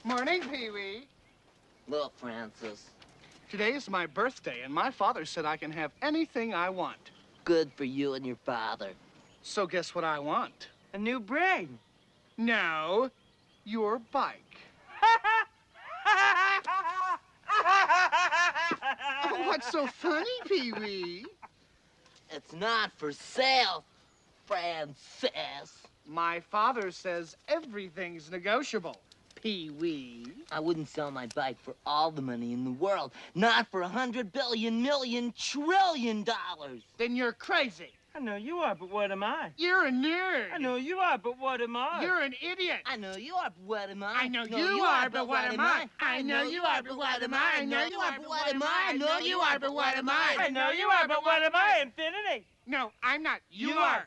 Morning, Pee-wee. Look, Francis. Today is my birthday, and my father said I can have anything I want. Good for you and your father. So guess what I want? A new brain. No, your bike. Oh, what's so funny, Pee-wee? It's not for sale, Francis. My father says everything's negotiable, Pee-wee. I wouldn't sell my bike for all the money in the world. Not for $100 billion, million, trillion. Then you're crazy. I know you are, but what am I? You're a nerd. I know you are, but what am I? You're an idiot. I know you are, but what am I? I know you are, but what am I? I know you are, but what am I? I know you are, but what am I? I know you are, but what am I? I know you are, but what am I? Infinity. No, I'm not. You You are. are.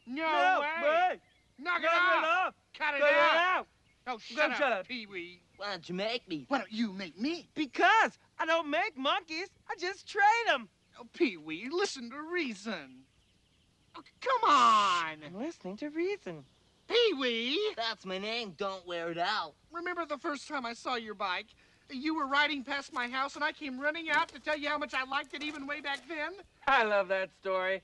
No way. Knock it off. Cut it out. Oh, shut up, Pee-wee. Why don't you make me? Why don't you make me? Because I don't make monkeys. I just train them. Oh, Pee-wee, listen to reason. Oh, come on. I'm listening to reason. Pee-wee. That's my name. Don't wear it out. Remember the first time I saw your bike? You were riding past my house, and I came running out to tell you how much I liked it even way back then? I love that story.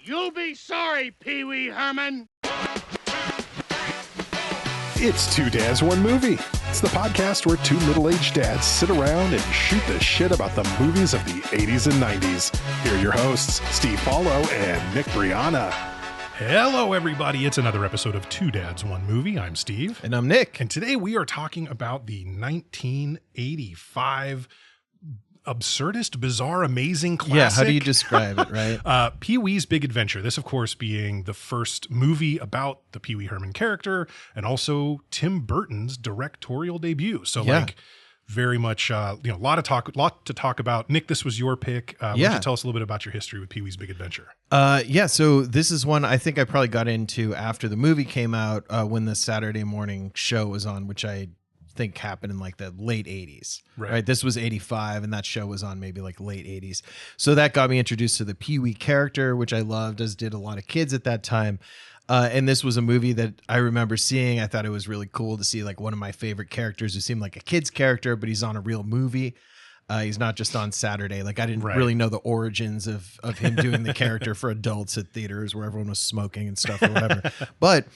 You'll be sorry, Pee-wee Herman. It's Two Dads, One Movie. It's the podcast where two middle-aged dads sit around and shoot the shit about the movies of the 80s and 90s. Here are your hosts, Steve Paulo and Nick Brianna. Hello, everybody. It's another episode of Two Dads, One Movie. I'm Steve. And I'm Nick. And today we are talking about the 1985 absurdist, bizarre, amazing classic. Yeah, how do you describe it, right? Pee-wee's Big Adventure. This, of course, being the first movie about the Pee-wee Herman character and also Tim Burton's directorial debut. So, very much, a lot to talk about. Nick, this was your pick. Why don't you tell us a little bit about your history with Pee-wee's Big Adventure? So this is one I think I probably got into after the movie came out, when the Saturday morning show was on, which I think happened in like the late 80s, right? This was 85 and that show was on maybe like late 80s. So that got me introduced to the Pee-wee character, which I loved, as did a lot of kids at that time. And this was a movie that I remember seeing. I thought it was really cool to see like one of my favorite characters who seemed like a kid's character, but he's on a real movie. He's not just on Saturday. Like I didn't really know the origins of him doing the character for adults at theaters where everyone was smoking and stuff or whatever. But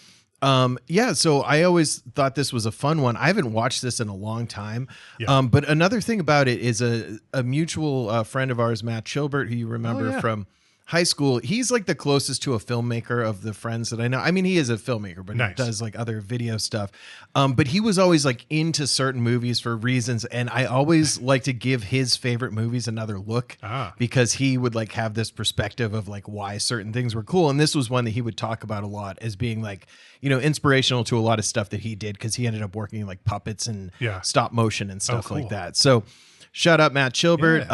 so I always thought this was a fun one. I haven't watched this in a long time. But another thing about it is a mutual friend of ours, Matt Chilbert, who you remember from high school. He's like the closest to a filmmaker of the friends that I know. I mean, he is a filmmaker, but he does like other video stuff. But he was always like into certain movies for reasons. And I always like to give his favorite movies another look because he would like have this perspective of like why certain things were cool. And this was one that he would talk about a lot as being like, inspirational to a lot of stuff that he did because he ended up working like puppets and stop motion and stuff like that. So shout out Matt Chilbert.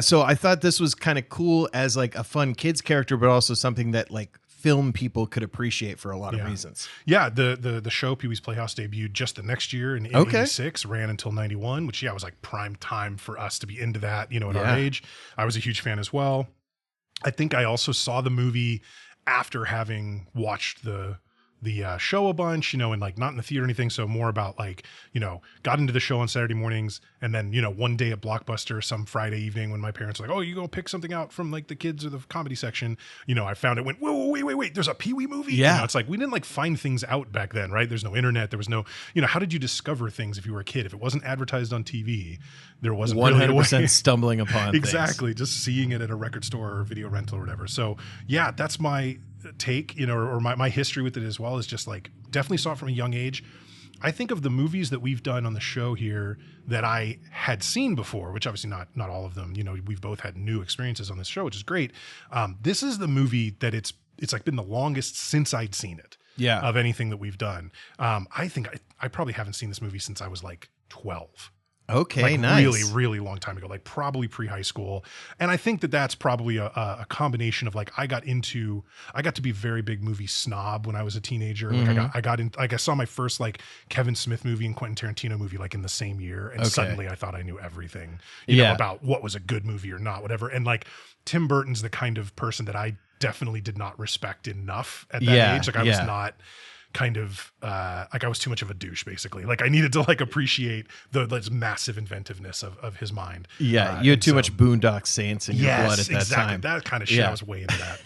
So I thought this was kind of cool as like a fun kids character, but also something that like film people could appreciate for a lot of reasons. Yeah, the show Pee-wee's Playhouse debuted just the next year in 86, ran until 91, which was like prime time for us to be into that, at our age. I was a huge fan as well. I think I also saw the movie after having watched the show a bunch, and like not in the theater or anything. So more about like, got into the show on Saturday mornings. And then, one day at Blockbuster, some Friday evening when my parents were like, oh, you go pick something out from like the kids or the comedy section. I found it, went, whoa, wait, there's a Pee-wee movie. Yeah. It's like, we didn't like find things out back then, right? There's no internet. There was no, how did you discover things if you were a kid? If it wasn't advertised on TV, there wasn't 100% stumbling upon exactly. Just seeing it at a record store or video rental or whatever. So yeah, that's my take, or my history with it as well, is just like definitely saw it from a young age. I think of the movies that we've done on the show here that I had seen before, which obviously not all of them, we've both had new experiences on this show, which is great. This is the movie that it's like been the longest since I'd seen it of anything that we've done. I think I probably haven't seen this movie since I was like 12. Okay, like nice. Really, really long time ago, like probably pre-high school. And I think that that's probably a combination of like, I got to be a very big movie snob when I was a teenager. Like I got in, like I saw my first like Kevin Smith movie and Quentin Tarantino movie like in the same year. And suddenly I thought I knew everything, you know, about what was a good movie or not, whatever. And like Tim Burton's the kind of person that I definitely did not respect enough at that age. Like I was not kind of like I was too much of a douche, basically. Like I needed to like appreciate the massive inventiveness of his mind. Yeah, you had too much Boondock Saints in your blood at that time. That kind of shit, I was way into that.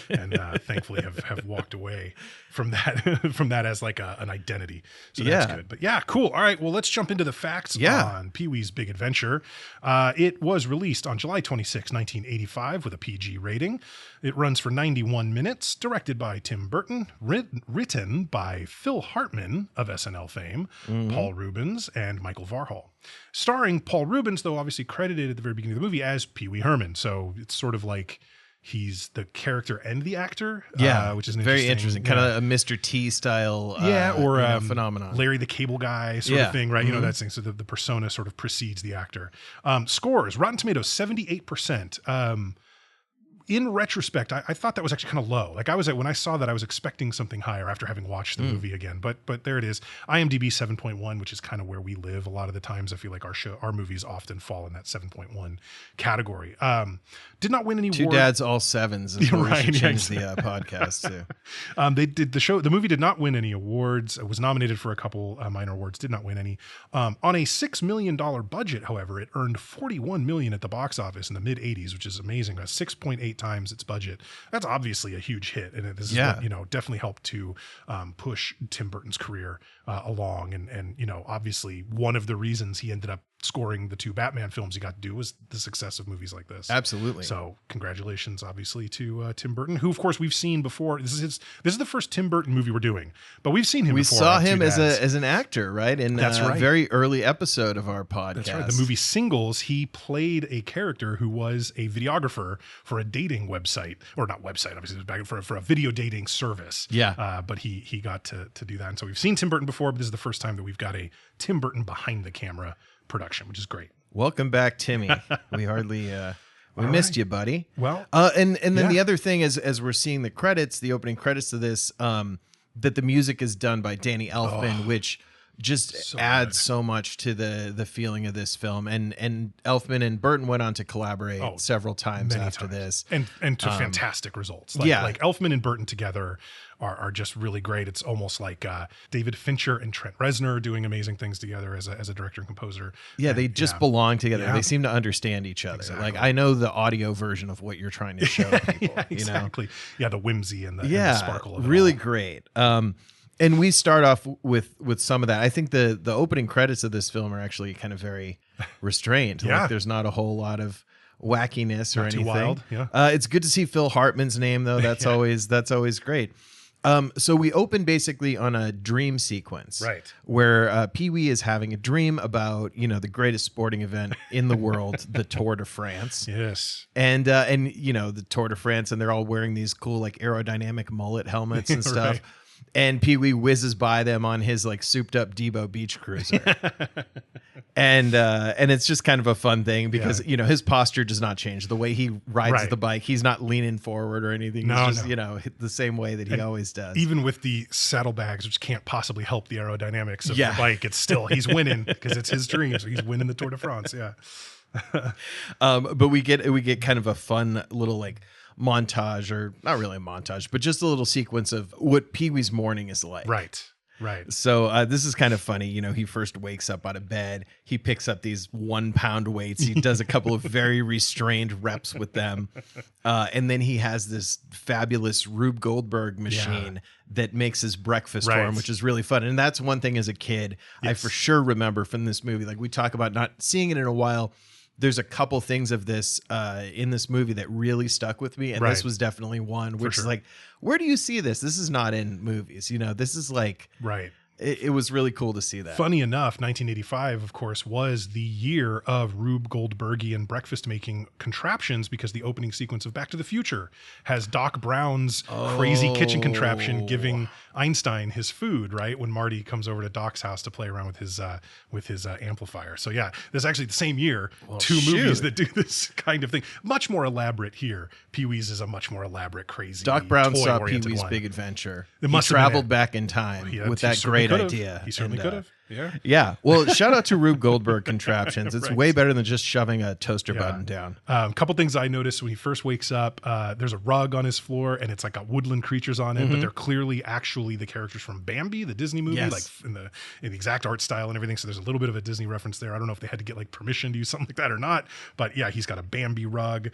Yeah, and thankfully have walked away from that as like an identity. So that's good. But yeah, cool. All right, well, let's jump into the facts on Pee-wee's Big Adventure. It was released on July 26, 1985 with a PG rating. It runs for 91 minutes, directed by Tim Burton, written by Phil Hartman of SNL fame, Paul Reubens, and Michael Varhol. Starring Paul Reubens, though obviously credited at the very beginning of the movie as Pee Wee Herman. So it's sort of like he's the character and the actor, which is very interesting. Kind of a Mr. T style, or phenomenon. Larry the Cable Guy sort of thing, right? You know that thing. So the persona sort of precedes the actor. Scores: Rotten Tomatoes 78%. In retrospect, I thought that was actually kind of low. Like when I saw that, I was expecting something higher after having watched the movie again. But there it is. IMDb 7.1, which is kind of where we live a lot of the times. I feel like our movies often fall in that 7.1 category. Did not win any Two awards. Dads, all sevens. Is what we should change the podcast to. They did the movie did not win any awards. It was nominated for a couple minor awards. Did not win any. On a $6 million budget, however, it earned $41 million at the box office in the mid 80s, which is amazing. 6.8 times its budget. That's obviously a huge hit, and this is what, definitely helped to push Tim Burton's career along. And obviously one of the reasons he ended up scoring the 2 Batman films he got to do was the success of movies like this. Absolutely. So congratulations, obviously, to Tim Burton, who of course we've seen before. This is the first Tim Burton movie we're doing, but we've seen him before. We saw him as an actor, right? In that's a very early episode of our podcast. That's right. The movie Singles, he played a character who was a videographer for a dating website, or not website, obviously it was back for a video dating service. Yeah. But he got to do that. And so we've seen Tim Burton before, but this is the first time that we've got a Tim Burton behind the camera production, which is great. Welcome back, Timmy. We hardly we missed you, buddy. Well, and then the other thing is, as we're seeing the credits, the opening credits to this, that the music is done by Danny Elfman, which just adds so much to the feeling of this film. And Elfman and Burton went on to collaborate several times after this, and to fantastic results. Like Elfman and Burton together are just really great. It's almost like David Fincher and Trent Reznor doing amazing things together as a director and composer. Yeah, they just belong together. Yeah. They seem to understand each other. Exactly. Like I know the audio version of what you're trying to show people. Exactly. Yeah, the whimsy and the sparkle of it really all. Great. And we start off with some of that. I think the opening credits of this film are actually kind of very restrained. Like there's not a whole lot of wackiness or anything. Too wild. Yeah. It's good to see Phil Hartman's name though. That's always great. So we open basically on a dream sequence, right? Where Pee-wee is having a dream about the greatest sporting event in the world, the Tour de France. Yes, and the Tour de France, and they're all wearing these cool like aerodynamic mullet helmets and stuff. Right. And Pee-wee whizzes by them on his like souped up Debo beach cruiser. And it's just kind of a fun thing because, his posture does not change. The way he rides the bike, he's not leaning forward or anything. He's just, the same way that he always does. Even with the saddlebags, which can't possibly help the aerodynamics of the bike, it's still, he's winning because it's his dream. So he's winning the Tour de France. Yeah. But we get kind of a fun little like montage, or not really a montage, but just a little sequence of what Pee-wee's morning is like. Right. So this is kind of funny. He first wakes up out of bed. He picks up these 1 pound weights. He does a couple of very restrained reps with them. And then he has this fabulous Rube Goldberg machine that makes his breakfast for him, which is really fun. And that's one thing as a kid, I for sure remember from this movie. Like we talk about not seeing it in a while. There's a couple things of this in this movie that really stuck with me. And this was definitely one, which is like, where do you see this? This is not in movies. This is like, it was really cool to see that. Funny enough, 1985, of course, was the year of Rube Goldbergian breakfast making contraptions, because the opening sequence of Back to the Future has Doc Brown's crazy kitchen contraption giving Einstein his food, right? When Marty comes over to Doc's house to play around with his amplifier. So yeah, there's actually the same year, two movies that do this kind of thing. Much more elaborate here. Pee-wee's is a much more elaborate, crazy Doc Brown saw Pee-wee's Big Adventure. He traveled back in time with that great idea. He certainly could have. Yeah. Well, shout out to Rube Goldberg contraptions. It's way better than just shoving a toaster button down. A couple things I noticed when he first wakes up, there's a rug on his floor and it's like got woodland creatures on it, but they're clearly actually the characters from Bambi, the Disney movie, like in the exact art style and everything. So there's a little bit of a Disney reference there. I don't know if they had to get like permission to use something like that or not, but yeah, he's got a Bambi rug.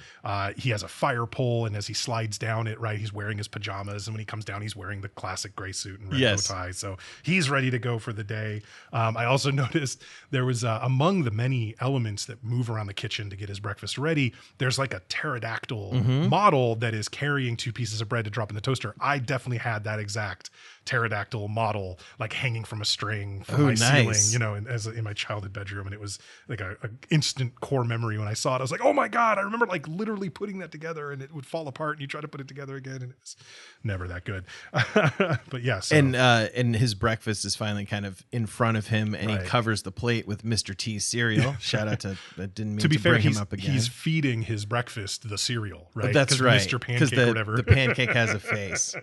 He has a fire pole, and as he slides down it, he's wearing his pajamas, and when he comes down, he's wearing the classic gray suit and red bow tie. So he's ready to go for the day. I also noticed there was among the many elements that move around the kitchen to get his breakfast ready, there's like a pterodactyl model that is carrying 2 pieces of bread to drop in the toaster. I definitely had that exact pterodactyl model like hanging from a string from my ceiling, you know, in my childhood bedroom, and it was like a instant core memory when I saw it. I was like, oh my God, I remember like literally putting that together, and it would fall apart and you try to put it together again, and it was never that good. But yeah, so. And his breakfast is finally kind of in front of him, and he covers the plate with Mr. T's cereal. Shout out to didn't mean to bring him up again. He's feeding his breakfast the cereal, right? That's right. Mr. Pancake or whatever. The pancake has a face.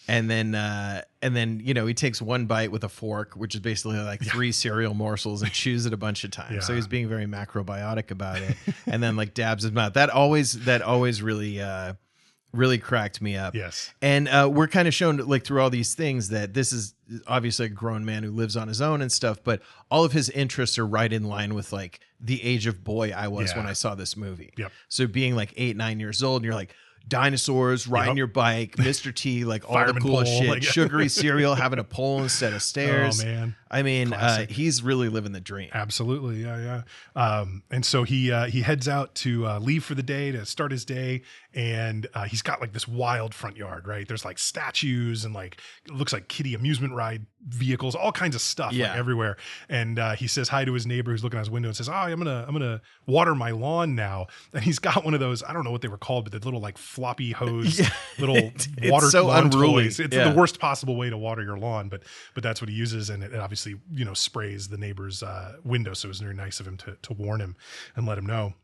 And then, you know, he takes one bite with a fork, which is basically like 3 cereal morsels, and chews it a bunch of times. So he's being very macrobiotic about it, and then like dabs his mouth. That always really cracked me up. Yes. And we're kind of shown like through all these things that this is obviously a grown man who lives on his own and stuff, but all of his interests are right in line with like the age of boy I was when I saw this movie. Yep. So being like 8, 9 years old, and you're like, dinosaurs, riding your bike, Mr. T, like all the coolest shit, like, sugary cereal, having a pole instead of stairs. Oh man. I mean, he's really living the dream. Absolutely. Yeah. And so he heads out to leave for the day to start his day. And he's got like this wild front yard, right? There's like statues and like, it looks like kiddie amusement ride vehicles, all kinds of stuff like everywhere. And he says hi to his neighbor who's looking out his window and says, oh, I'm going to water my lawn now. And he's got one of those, I don't know what they were called, but the little like floppy hose, little water so lawn unruly. toys. It's the worst possible way to water your lawn, but that's what he uses. And it obviously, you know, sprays the neighbor's window. So it was very nice of him to warn him and let him know.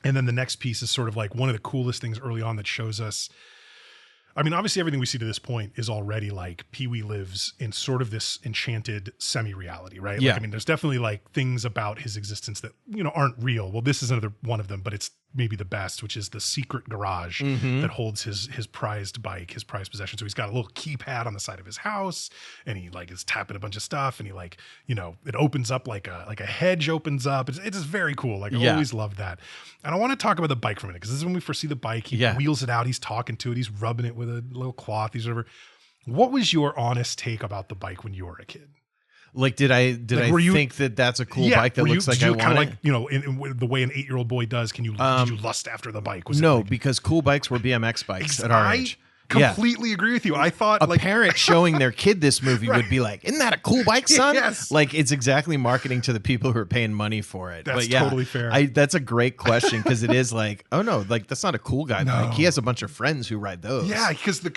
And then the next piece is sort of like one of the coolest things early on that shows us. I mean, obviously everything we see to this point is already like Pee-wee lives in sort of this enchanted semi-reality, right? Yeah. Like, I mean, there's definitely like things about his existence that, you know, aren't real. Well, this is another one of them, but it's maybe the best, which is the secret garage that holds his prized bike, his prized possession. So he's got a little keypad on the side of his house, and he like is tapping a bunch of stuff, and he like, you know, it opens up like a hedge opens up. It's just very cool. Like I always loved that. And I want to talk about the bike for a minute, because this is when we first see the bike. He wheels it out, he's talking to it, he's rubbing it with a little cloth, he's whatever. What was your honest take about the bike when you were a kid? Like, did I think that that's a cool bike that looks like I want it? Like, you know, in the way an 8-year-old boy does, did you lust after the bike? Because cool bikes were BMX bikes at our age. Completely agree with you. I thought a parent showing their kid this movie would be like, isn't that a cool bike, son? Yes. Like, it's exactly marketing to the people who are paying money for it. That's but yeah, totally fair. That's a great question, because it is like, oh no, like that's not a cool guy bike. He has a bunch of friends who ride those. Yeah, because the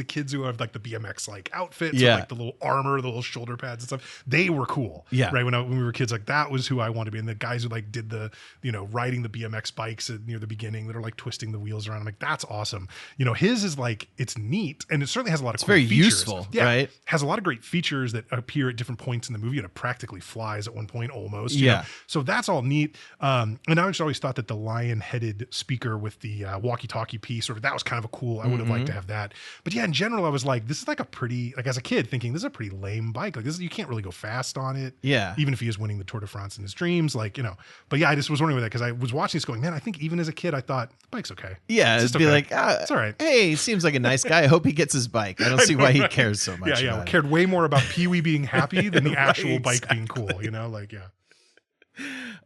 kids who have like the BMX like outfits, with, like the little armor, the little shoulder pads and stuff, they were cool. Yeah, right. When we were kids, like that was who I wanted to be. And the guys who like did the, you know, riding the BMX bikes near the beginning that are like twisting the wheels around. I'm like, that's awesome. You know, his is like, it's neat. And it certainly has a lot of cool features. Very useful, right? Has a lot of great features that appear at different points in the movie, and it practically flies at one point almost. You know? So that's all neat. And I just always thought that the lion-headed speaker with the walkie-talkie piece, sort of, that was kind of a cool. I would have liked to have that. But yeah, in general, I was like, this is like a pretty, like as a kid thinking, this is a pretty lame bike. Like this, you can't really go fast on it. Yeah. Even if he is winning the Tour de France in his dreams, like, you know. But yeah, I just was wondering with that, because I was watching this going, man, I think even as a kid, I thought the bike's okay. Yeah, it'd be like, it's all right. Hey, he seems like a nice guy. I hope he gets his bike. I don't see why he cares so much. Yeah. Cared way more about Pee-wee being happy than the actual bike being cool, you know? Like,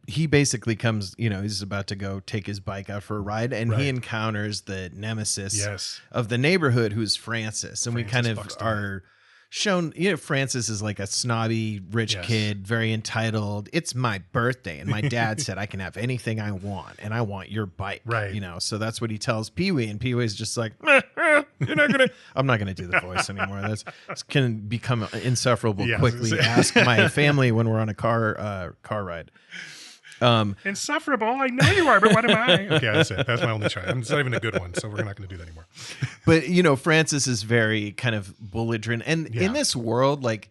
he basically comes, you know, he's about to go take his bike out for a ride, and he encounters the nemesis of the neighborhood, who's Francis. And we kind of are shown, you know, Francis is like a snobby rich kid, very entitled. It's my birthday, and my dad said I can have anything I want, and I want your bike. Right. You know, so that's what he tells Pee-wee, and Pee-wee's just like, you're not gonna. I'm not gonna do the voice anymore. This can become insufferable quickly. Ask my family when we're on a car ride. Insufferable. I know you are, but what am I? Okay, that's it. That's my only try. It's not even a good one, so we're not going to do that anymore. But you know, Francis is very kind of belligerent, and in this world, like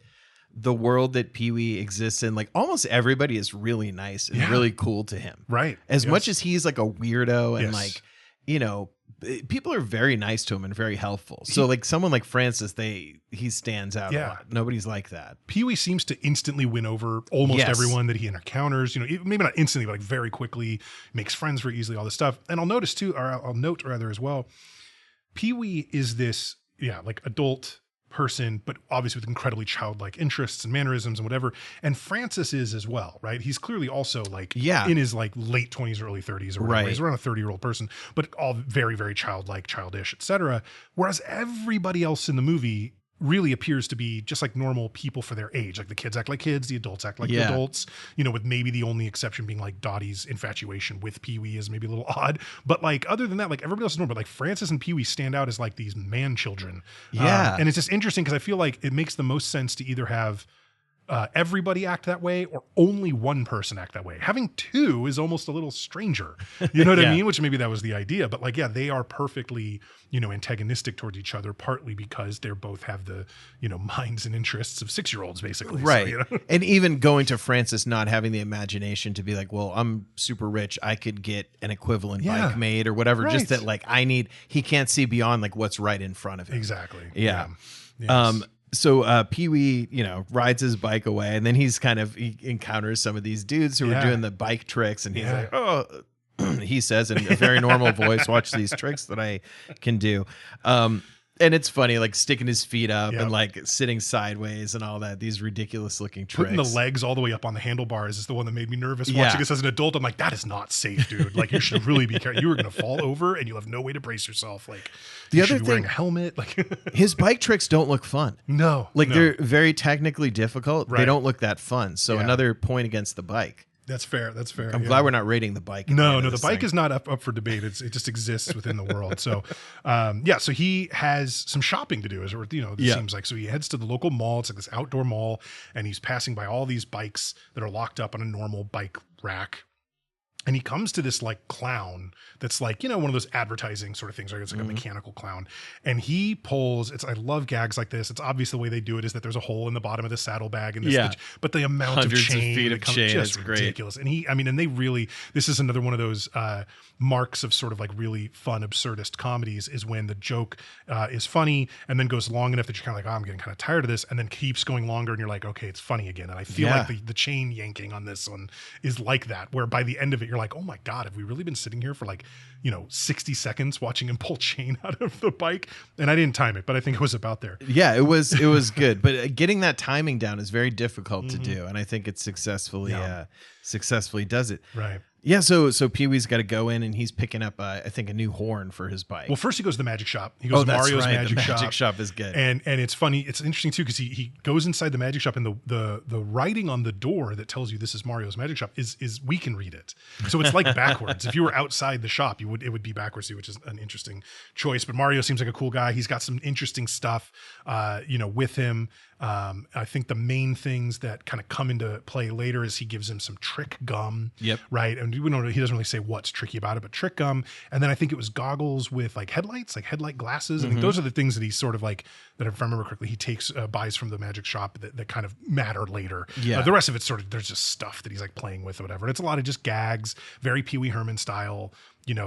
the world that Pee-wee exists in, like almost everybody is really nice and really cool to him. Right. As much as he's like a weirdo and like, you know, people are very nice to him and very helpful. So like someone like Francis, he stands out a lot. Nobody's like that. Pee-wee seems to instantly win over almost everyone that he encounters, you know, maybe not instantly, but like very quickly, makes friends very easily, all this stuff. And I'll note as well, Pee-wee is this, like adult person, but obviously with incredibly childlike interests and mannerisms and whatever. And Francis is as well, right? He's clearly also like in his like late 20s or early 30s or whatever. He's around a 30-year-old person, but all very, very childlike, childish, etc. Whereas everybody else in the movie really appears to be just like normal people for their age. Like the kids act like kids, the adults act like adults, you know, with maybe the only exception being like Dottie's infatuation with Pee-wee is maybe a little odd. But like other than that, like everybody else is normal. But like Francis and Pee-wee stand out as like these man children. And it's just interesting because I feel like it makes the most sense to either have everybody act that way or only one person act that way. Having two is almost a little stranger, you know what I mean? Which maybe that was the idea, but like, they are perfectly, you know, antagonistic towards each other, partly because they're both have the, you know, minds and interests of 6-year-olds basically. Right. So, you know? And even going to Francis, not having the imagination to be like, well, I'm super rich. I could get an equivalent bike made or whatever. Just that like he can't see beyond like what's right in front of him. Exactly. Yeah. Yes. So Pee-wee, you know, rides his bike away, and then he encounters some of these dudes who are doing the bike tricks, and he's like, oh, he says in a very normal voice, watch these tricks that I can do. And it's funny, like sticking his feet up and like sitting sideways and all that. These ridiculous looking tricks. Putting the legs all the way up on the handlebars is the one that made me nervous. Watching this as an adult, I'm like, that is not safe, dude. Like you should really be careful. You are going to fall over and you'll have no way to brace yourself. Like the other thing, wearing a helmet. Like his bike tricks don't look fun. No, they're very technically difficult. Right. They don't look that fun. So another point against the bike. That's fair. That's fair. I'm glad we're not rating the bike. No, the bike is not up for debate. It just exists within the world. So, so he has some shopping to do, as you know, it seems like. So he heads to the local mall. It's like this outdoor mall, and he's passing by all these bikes that are locked up on a normal bike rack. And he comes to this like clown that's like, you know, one of those advertising sort of things, right? It's like a mechanical clown. And he pulls, I love gags like this. It's obvious the way they do it is that there's a hole in the bottom of the saddlebag and this, but the amount hundreds of chain, of feet of chain just is ridiculous. Great. And they really, this is another one of those marks of sort of like really fun, absurdist comedies is when the joke is funny and then goes long enough that you're kind of like, oh, I'm getting kind of tired of this, and then keeps going longer and you're like, okay, it's funny again. And I feel like the chain yanking on this one is like that, where by the end of it, you're like, oh my God, have we really been sitting here for like, 60 seconds watching him pull chain out of the bike? And I didn't time it, but I think it was about there. Yeah, it was good. But getting that timing down is very difficult to do. And I think it successfully does it. Right. Yeah, so Pee-wee's got to go in and he's picking up, I think, a new horn for his bike. Well, first he goes to the magic shop. He goes to Mario's magic shop. The magic shop is good. And it's funny. It's interesting, too, because he goes inside the magic shop and the writing on the door that tells you this is Mario's magic shop is we can read it. So it's like backwards. If you were outside the shop, it would be backwards, which is an interesting choice. But Mario seems like a cool guy. He's got some interesting stuff, with him. I think the main things that kind of come into play later is he gives him some trick gum. Yep. Right. And he doesn't really say what's tricky about it, but trick gum. And then I think it was goggles with like headlights, like headlight glasses. I think those are the things that he's sort of like, that if I remember correctly, he buys from the magic shop that kind of matter later. Yeah. The rest of it's sort of, there's just stuff that he's like playing with or whatever. And it's a lot of just gags, very Pee-wee Herman style,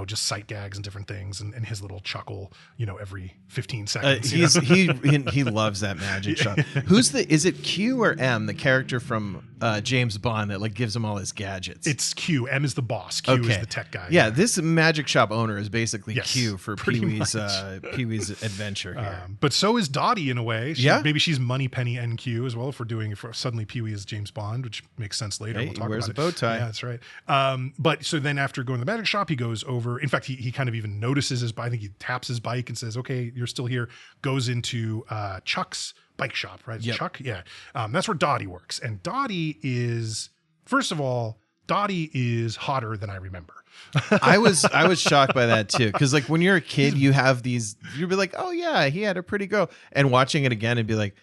just sight gags and different things, and his little chuckle, every 15 seconds. He loves that magic shop. Is it Q or M, the character from James Bond that like gives him all his gadgets? It's Q. M is the boss. Q is the tech guy. Yeah, this magic shop owner is basically Q for Pee-wee's adventure here. But so is Dottie in a way. Maybe she's Moneypenny NQ as well for suddenly Pee-wee is James Bond, which makes sense later. Hey, we'll talk wears about a bow tie. Yeah, that's right. But so then after going to the magic shop, he goes over. In fact, he kind of even notices his bike. I think he taps his bike and says, "Okay, you're still here." Goes into Chuck's bike shop, right? Yep. Chuck, yeah. That's where Dottie works, and Dottie is, first of all, Dottie is hotter than I remember. I was shocked by that too, because like when you're a kid, you have these. You'd be like, "Oh yeah, he had a pretty girl," and watching it again and be like,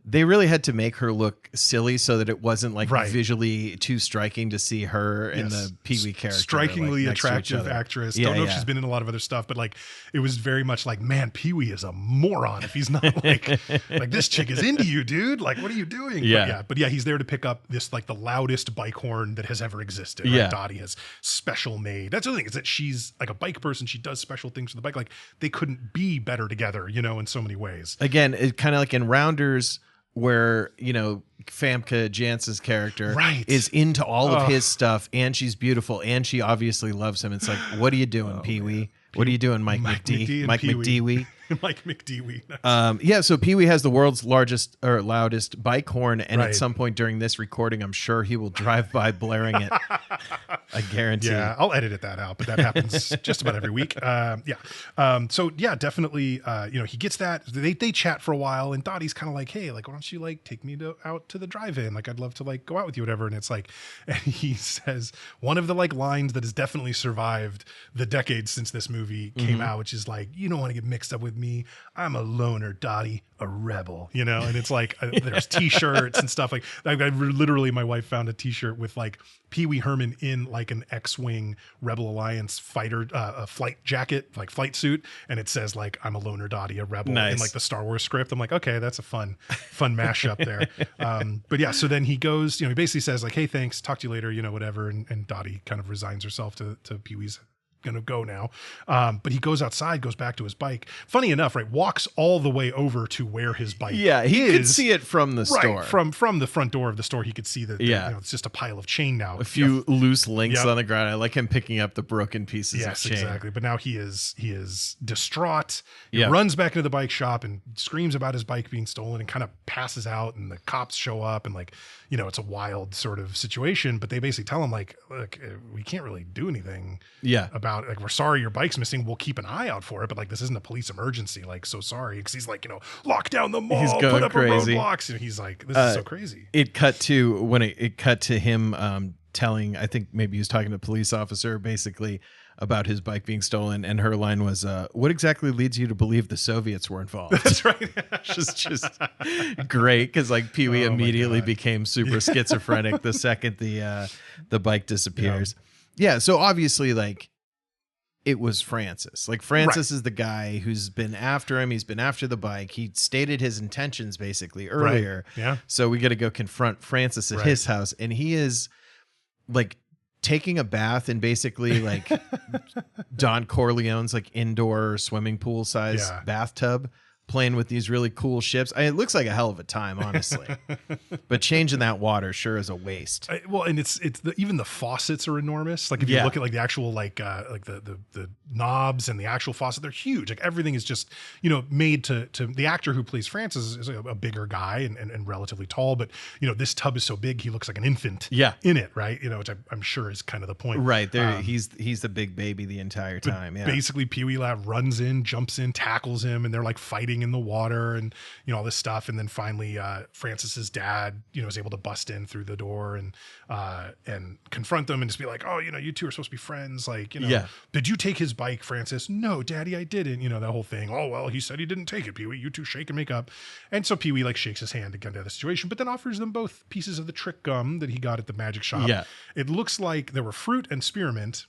they really had to make her look silly so that it wasn't like visually too striking to see her in the Pee-wee character. Strikingly attractive actress. Don't know if she's been in a lot of other stuff, but like it was very much like, man, Pee-wee is a moron if he's not like this chick is into you, dude. Like, what are you doing? But he's there to pick up this like the loudest bike horn that has ever existed. Right? Dottie has special made. That's the thing, is that she's like a bike person. She does special things for the bike. Like they couldn't be better together, in so many ways. Again, it kind of like in Rounders, where Famke Janssen's character is into all of his stuff, and she's beautiful, and she obviously loves him. It's like, what are you doing, Pee-wee? What are you doing, Mike McD? Mike McDeewee? Mike McDeewee. So Pee-wee has the world's largest or loudest bike horn, and at some point during this recording, I'm sure he will drive by blaring it. I guarantee. Yeah, I'll edit that out, but that happens just about every week. Definitely. He gets that. They chat for a while, and Dottie's kind of like, hey, like, why don't you like take me out to the drive-in? Like, I'd love to like go out with you, whatever. And it's like, and he says one of the like lines that has definitely survived the decades since this movie came out, which is like, you don't want to get mixed up with me. I'm a loner, Dottie, a rebel, and it's like there's t-shirts and stuff like I literally, my wife found a t-shirt with like Pee-wee Herman in like an X-Wing Rebel Alliance fighter a flight jacket, like flight suit, and it says like, I'm a loner, Dottie, a rebel, in like the Star Wars script. I'm like, okay, that's a fun mashup there. So then he goes, he basically says like, hey, thanks, talk to you later, whatever, and Dottie kind of resigns herself to Pee-wee's gonna go now, but he goes outside, goes back to his bike, funny enough, walks all the way over to where his bike he could see it from the store, from the front door of the store. He could see that it's just a pile of chain now, a few loose links on the ground. I like him picking up the broken pieces of chain. Exactly. But now he is distraught. He runs back into the bike shop and screams about his bike being stolen and kind of passes out, and the cops show up, and it's a wild sort of situation, but they basically tell him like, look, we can't really do anything about, like, we're sorry your bike's missing. We'll keep an eye out for it, but like, this isn't a police emergency. Like, so sorry. Cause he's like, lock down the mall, he's going put up crazy. roadblocks. And he's like, this is so crazy. It cut to him telling, I think maybe he was talking to a police officer basically about his bike being stolen, and her line was, what exactly leads you to believe the Soviets were involved? That's right. just great, because like Pee-wee immediately became super schizophrenic the second the bike disappears. So obviously, like, it was Francis. Like, Francis is the guy who's been after him. He's been after the bike. He stated his intentions basically earlier. So we got to go confront Francis at his house, and he is like taking a bath in basically like Don Corleone's like indoor swimming pool size bathtub, playing with these really cool ships. It looks like a hell of a time, honestly. But changing that water sure is a waste. And it's even the faucets are enormous. Like, if you look at like the actual like the knobs and the actual faucet, they're huge. Like, everything is just made to the actor who plays Francis is a bigger guy and relatively tall, but this tub is so big he looks like an infant in it, right? Which I'm sure is kind of the point. Right there, he's the big baby the entire time. Basically, Pee-wee Lab runs in, jumps in, tackles him, and they're like fighting in the water and all this stuff, and then finally Francis's dad is able to bust in through the door and confront them and just be like, oh, you two are supposed to be friends, like, did you take his bike, Francis? No, Daddy, I didn't. That whole thing. Oh, well, he said he didn't take it, Pee-wee. You two shake and make up. And so Pee-wee like shakes his hand to get out of the situation, but then offers them both pieces of the trick gum that he got at the magic shop. It looks like there were fruit and spearmint.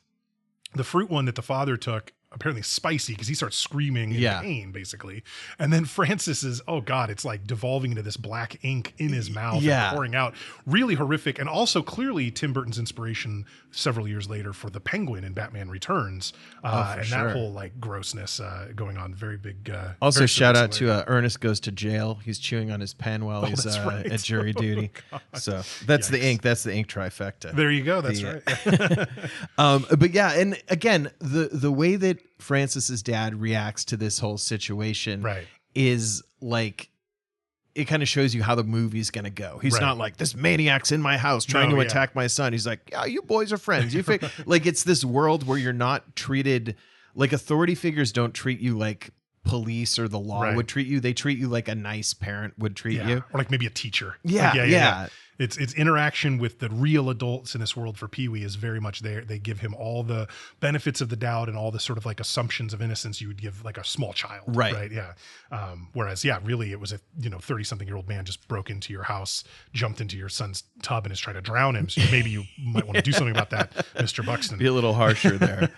The fruit one that the father took, apparently spicy, because he starts screaming in pain, basically. And then Francis is, oh God, it's like devolving into this black ink in his mouth and pouring out. Really horrific. And also clearly Tim Burton's inspiration several years later for the Penguin in Batman Returns. That whole like grossness going on. Very big. Also, very shout out to Ernest Goes to Jail. He's chewing on his pen while he's at jury duty. So that's the ink. That's the ink trifecta. There you go. That's right. But yeah, and again, the way that Francis's dad reacts to this whole situation is like, it kind of shows you how the movie's going to go. He's not like, this maniac's in my house trying to attack my son. He's like, yeah, you boys are friends. Like, it's this world where you're not treated like authority figures don't treat you like police or the law would treat you. They treat you like a nice parent would treat you. Or like maybe a teacher. Yeah. It's interaction with the real adults in this world for Pee-wee is very much there. They give him all the benefits of the doubt and all the sort of like assumptions of innocence you would give like a small child. Right. Yeah. Whereas, really it was a 30-something-year-old man just broke into your house, jumped into your son's tub and is trying to drown him. So maybe you might want to do something about that, Mr. Buxton. Be a little harsher there.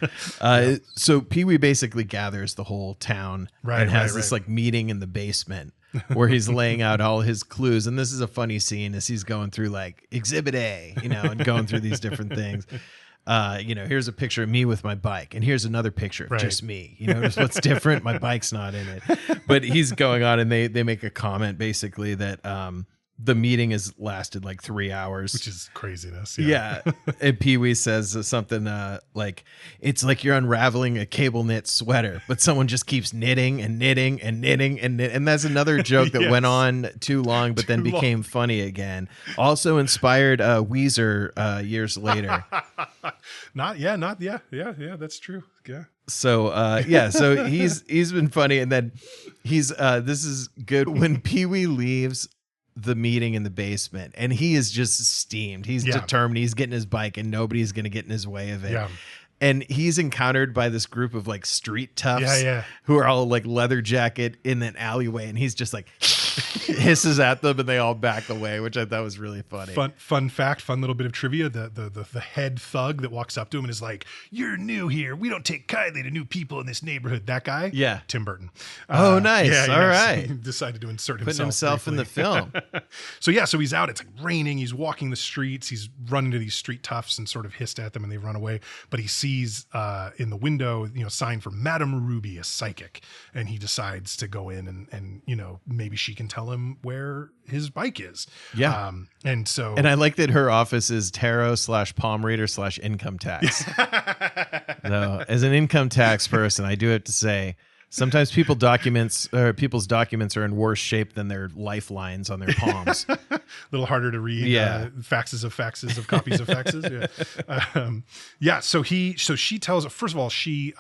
So Pee-wee basically gathers the whole town and has this like meeting in the basement where he's laying out all his clues. And this is a funny scene as he's going through like Exhibit A, and going through these different things. Here's a picture of me with my bike, and here's another picture of just me. What's different? My bike's not in it. But he's going on, and they make a comment basically that the meeting has lasted like 3 hours, which is craziness. Yeah. And Pee-wee says something like, it's like you're unraveling a cable knit sweater, but someone just keeps knitting and knitting and knitting and knitting. And that's another joke that went on too long, but then became funny again. Also inspired Weezer years later. That's true. Yeah. So so he's been funny, and then this is good when Pee-wee leaves the meeting in the basement, and he is just steamed. He's determined. He's getting his bike, and nobody's going to get in his way of it. Yeah. And he's encountered by this group of like street toughs who are all like leather jacket in an alleyway, and he's just like hisses at them, and they all back away, which I thought was really funny. Fun fact, fun little bit of trivia. The head thug that walks up to him and is like, "You're new here. We don't take kindly to new people in this neighborhood." That guy, Tim Burton. Oh, nice. All right. He decided to insert Putting himself in the film. So he's out. It's like raining. He's walking the streets. He's run into these street toughs and sort of hissed at them, and they run away. But he sees in the window, sign for Madame Ruby, a psychic, and he decides to go in and maybe she can tell him where his bike is. Yeah. And I like that her office is tarot/palm reader /income tax. So as an income tax person, I do have to say, sometimes people's documents are in worse shape than their lifelines on their palms. A little harder to read. Yeah. Faxes of copies of faxes. Yeah. So she tells, first of all, she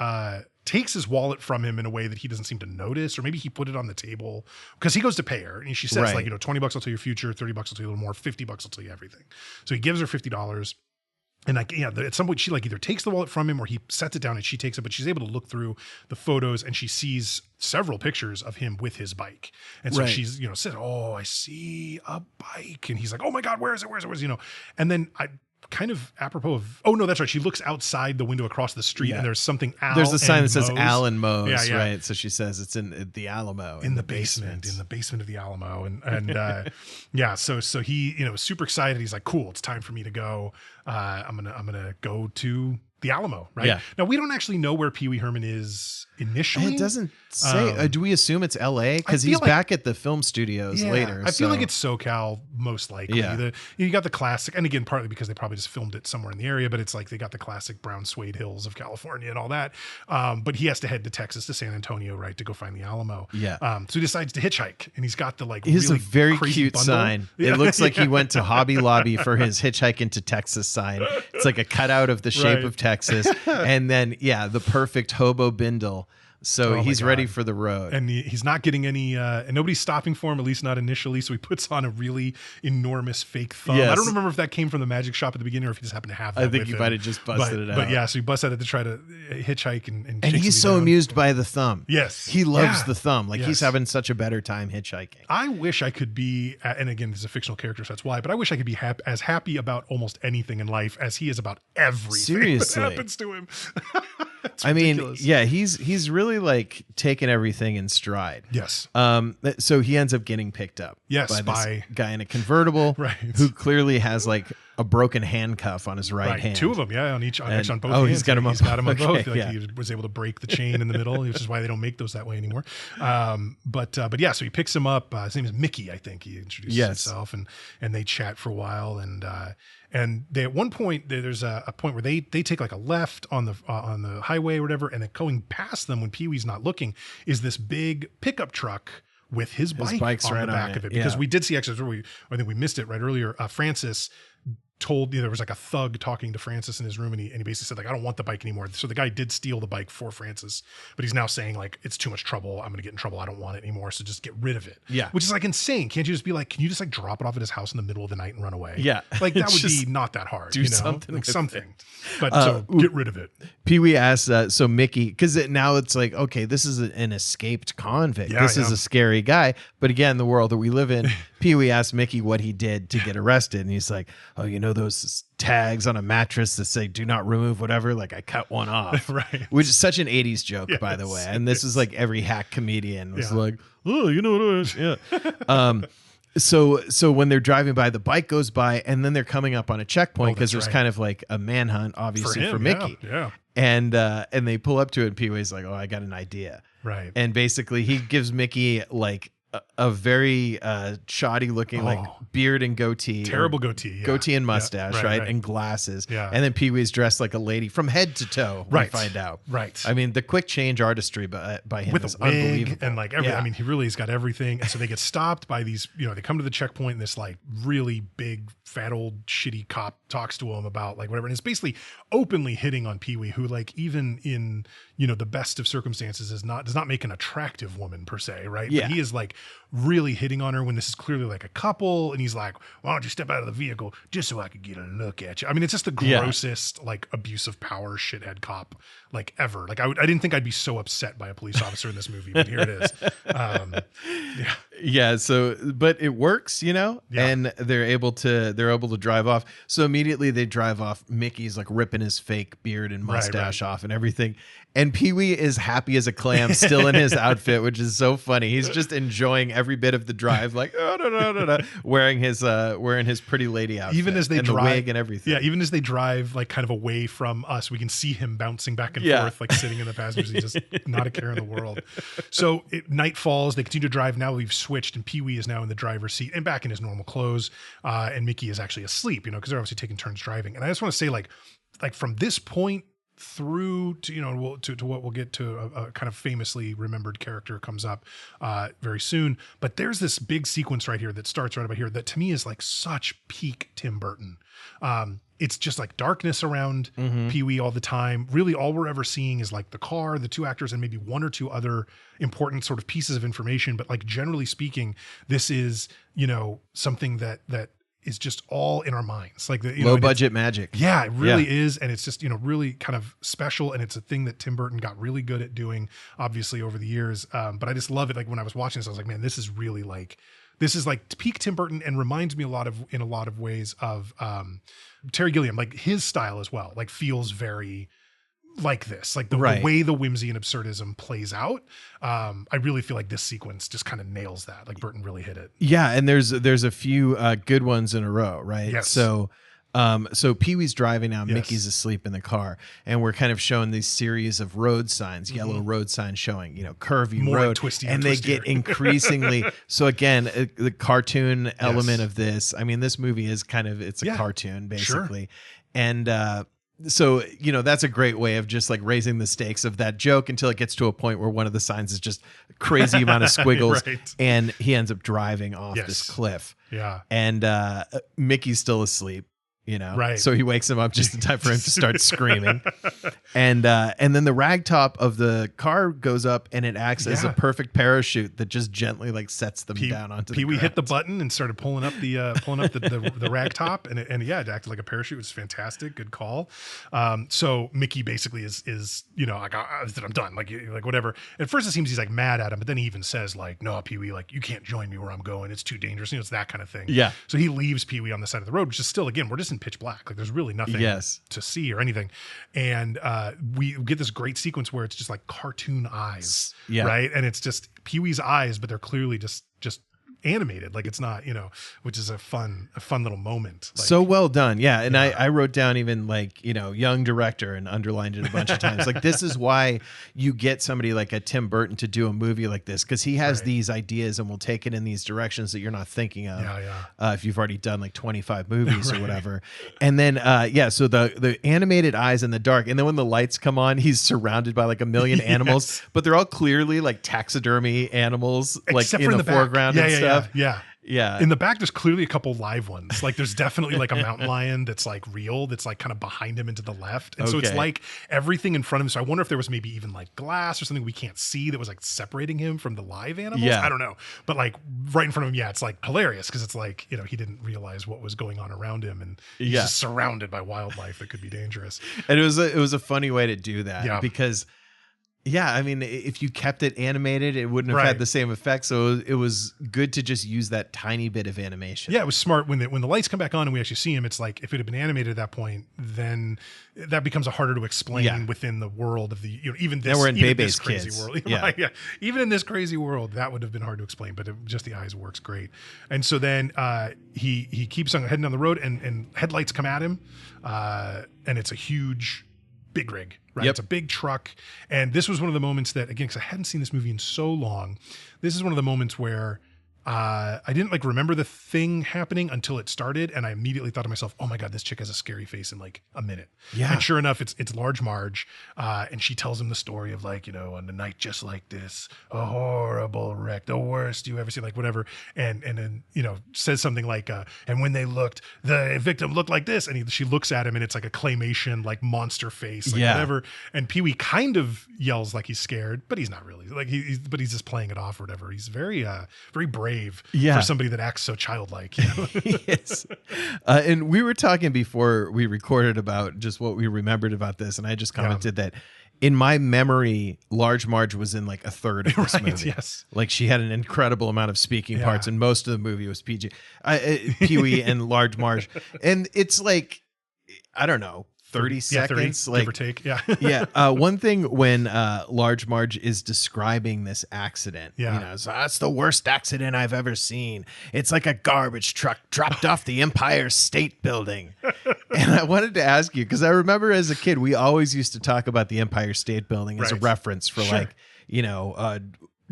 takes his wallet from him in a way that he doesn't seem to notice, or maybe he put it on the table because he goes to pay her, and she says like, $20 will tell you your future, $30 will tell you a little more, $50 will tell you everything. So he gives her $50. And at some point she like either takes the wallet from him or he sets it down and she takes it, but she's able to look through the photos and she sees several pictures of him with his bike. And so she's, said, "Oh, I see a bike." And he's like, "Oh my God, where is it? And then kind of apropos of, oh no, that's right. She looks outside the window across the street and there's something There's a sign that says Alan Moe's, right? So she says it's in the Alamo. In the basement of the Alamo. And so he, was super excited. He's like, "Cool, it's time for me to go. I'm gonna go to the Alamo," right? Yeah. Now we don't actually know where Pee-wee Herman is initially. It doesn't say. Do we assume it's LA? Because he's back at the film studios later. I feel like it's SoCal most likely. Yeah. You got the classic, and again, partly because they probably just filmed it somewhere in the area, but it's like they got the classic brown suede hills of California and all that. But he has to head to Texas, to San Antonio, right, to go find the Alamo. Yeah. So he decides to hitchhike, and he's got the like. He's really a very crazy cute bundle. sign. Yeah. It looks like he went to Hobby Lobby for his hitchhike into Texas sign. It's like a cutout of the shape of Texas, and then the perfect hobo bindle. So he's ready for the road. And he's not getting any, and nobody's stopping for him, at least not initially. So he puts on a really enormous fake thumb. Yes. I don't remember if that came from the magic shop at the beginning or if he just happened to have that. I think he might have just busted it out. But so he busts out to try to hitchhike and he's so amused by the thumb. Yes. He loves the thumb. Like he's having such a better time hitchhiking. I wish I could be, and again, this is a fictional character, so that's why, but I wish I could be as happy about almost anything in life as he is about everything that happens to him. I mean, he's really like taking everything in stride. Yes. So he ends up getting picked up. Yes, by this guy in a convertible, who clearly has like a broken handcuff on his right hand. Two of them, on both hands. He's got them both. He was able to break the chain in the middle, which is why they don't make those that way anymore. So he picks him up. His name is Mickey, I think. He introduces himself, and they chat for a while, and they at one point there's a point where they take like a left on the highway or whatever, and then going past them when Pee-wee's not looking is this big pickup truck with his bike on the back of it. Because we did see, actually, I think we missed it right earlier. Francis told, there was like a thug talking to Francis in his room, and he basically said like, I don't want the bike anymore. So the guy did steal the bike for Francis, but he's now saying like, it's too much trouble. I'm going to get in trouble. I don't want it anymore. So just get rid of it. Yeah. Which is like insane. Can't you just be like, can you just like drop it off at his house in the middle of the night and run away? Yeah. Like that would be not that hard. Do something. Like with something. it. But so get rid of it. Pee-wee asks, so Mickey, because now it's like, okay, this is an escaped convict. This is a scary guy. But again, the world that we live in, Pee-wee asks Mickey what he did to get arrested. And he's like, oh, those tags on a mattress that say do not remove whatever, like I cut one off. Right. Which is such an 80s joke, by the way. And this is like every hack comedian was like, oh, you know what it is. Yeah. So when they're driving by, the bike goes by, and then they're coming up on a checkpoint because there's kind of like a manhunt, obviously, for Mickey. Yeah. And they pull up to it, and Pee-wee's like, oh, I got an idea. Right. And basically he gives Mickey like a very shoddy looking like beard and goatee. Terrible goatee. Yeah. Goatee and mustache, right? And glasses. Yeah. And then Pee-wee's dressed like a lady from head to toe, we find out. Right. I mean, the quick change artistry by him with is a wig unbelievable. and like I mean, he really has got everything. And so they get stopped by these, they come to the checkpoint, and this like really big, fat old shitty cop talks to him about like whatever. And it's basically openly hitting on Pee-wee, who like even in, the best of circumstances does not make an attractive woman per se, right? Yeah. But he is like really hitting on her when this is clearly like a couple, and he's like, why don't you step out of the vehicle just so I could get a look at you? I mean, it's just the grossest like abuse of power shithead cop like ever. Like I didn't think I'd be so upset by a police officer in this movie, but here it is. So but it works, and they're able to drive off. So immediately they drive off. Mickey's like ripping his fake beard and mustache off and everything. And Pee-wee is happy as a clam, still in his outfit, which is so funny. He's just enjoying every bit of the drive, like wearing his pretty lady outfit, even as they and drive, the wig and everything. Yeah, even as they drive like kind of away from us, we can see him bouncing back and forth, like sitting in the passenger seat, just not a care in the world. So night falls. They continue to drive. Now we've switched, and Pee-wee is now in the driver's seat and back in his normal clothes, and Mickey is actually asleep. Because they're obviously taking turns driving. And I just want to say, like from this point through to to what we'll get to, a kind of famously remembered character comes up very soon, but there's this big sequence right here that starts right about here that to me is like such peak Tim Burton. It's just like darkness around Pee-wee all the time. Really all we're ever seeing is like the car, the two actors, and maybe one or two other important sort of pieces of information, but like generally speaking, this is something that is just all in our minds, like the low budget magic. Yeah, it really is. And it's just, really kind of special. And it's a thing that Tim Burton got really good at doing, obviously, over the years. But I just love it. Like when I was watching this, I was like, man, this is like peak Tim Burton, and reminds me in a lot of ways of Terry Gilliam, like his style as well, like feels very like this, like the way the whimsy and absurdism plays out. I really feel like this sequence just kind of nails that. Like Burton really hit it. Yeah. And there's a few good ones in a row, right? Yes. So Pee-wee's driving now, Mickey's asleep in the car, and we're kind of showing these series of road signs, yellow road signs showing, curvy more road, twisty and they get increasingly. So again, the cartoon element of this, I mean, this movie is it's a cartoon basically. And, so, that's a great way of just like raising the stakes of that joke until it gets to a point where one of the signs is just crazy amount of squiggles and he ends up driving off this cliff. Yeah. And Mickey's still asleep. So he wakes him up just in time for him to start screaming. And then the rag top of the car goes up, and it acts as a perfect parachute that just gently like sets them down onto the ground. Pee-wee hit the button and started pulling up the rag top, and it acted like a parachute. It was fantastic. Good call. So Mickey basically is like, I'm done. Like whatever. At first it seems he's like mad at him, but then he even says like, no, Pee-wee, like you can't join me where I'm going. It's too dangerous. It's that kind of thing. Yeah. So he leaves Pee-wee on the side of the road, which is still, again, we're just in pitch black. Like there's really nothing to see or anything. And we get this great sequence where it's just like cartoon eyes, right? And it's just Pee-wee's eyes, but they're clearly just animated, like it's not, which is a fun little moment. Like, so well done. Yeah. And I wrote down even like, young director and underlined it a bunch of times. Like this is why you get somebody like a Tim Burton to do a movie like this, because he has these ideas and will take it in these directions that you're not thinking of. If you've already done like 25 movies or whatever. And then so the animated eyes in the dark, and then when the lights come on, he's surrounded by like a million animals, but they're all clearly like taxidermy animals, like in the foreground and stuff. Yeah. In the back, there's clearly a couple live ones. Like there's definitely like a mountain lion that's like real, that's like kind of behind him into the left. And so it's like everything in front of him. So I wonder if there was maybe even like glass or something we can't see that was like separating him from the live animals. Yeah. I don't know. But like right in front of him, yeah, it's like hilarious because it's like, you know, he didn't realize what was going on around him and he's just surrounded by wildlife that could be dangerous. And it was a funny way to do that because I mean, if you kept it animated, it wouldn't have had the same effect. So it was good to just use that tiny bit of animation. Yeah, it was smart. When the lights come back on and we actually see him, it's like if it had been animated at that point, then that becomes harder to explain within the world of the, you know, even this, now we're in this crazy kids. world. Right, even in this crazy world, that would have been hard to explain, but just the eyes works great. And so then he keeps on heading down the road and headlights come at him, and it's a huge big rig, right? It's a big truck. And this was one of the moments that, again, because I hadn't seen this movie in so long, this is one of the moments where I didn't like remember the thing happening until it started. And I immediately thought to myself, oh my God, this chick has a scary face in like a minute. Yeah. And sure enough, it's Large Marge. And she tells him the story of like, you know, on a night just like this, a horrible wreck, the worst you ever seen, like whatever. And then, you know, says something like, and when they looked, the victim looked like this. And she looks at him and it's like a claymation, like monster face, like whatever. And Pee-wee kind of yells like he's scared, but he's not really like he's just playing it off or whatever. He's very, very brave for somebody that acts so childlike. You know? Yes. And we were talking before we recorded about just what we remembered about this. And I just commented that in my memory, Large Marge was in like a third of this movie. Yes. Like she had an incredible amount of speaking parts and most of the movie was Pee-wee and Large Marge. And it's like, I don't know, 30 seconds, 30, give or take. One thing when Large Marge is describing this accident, you know, so that's the worst accident I've ever seen. It's like a garbage truck dropped off the Empire State Building. And I wanted to ask you, because I remember as a kid, we always used to talk about the Empire State Building as a reference for like, you know,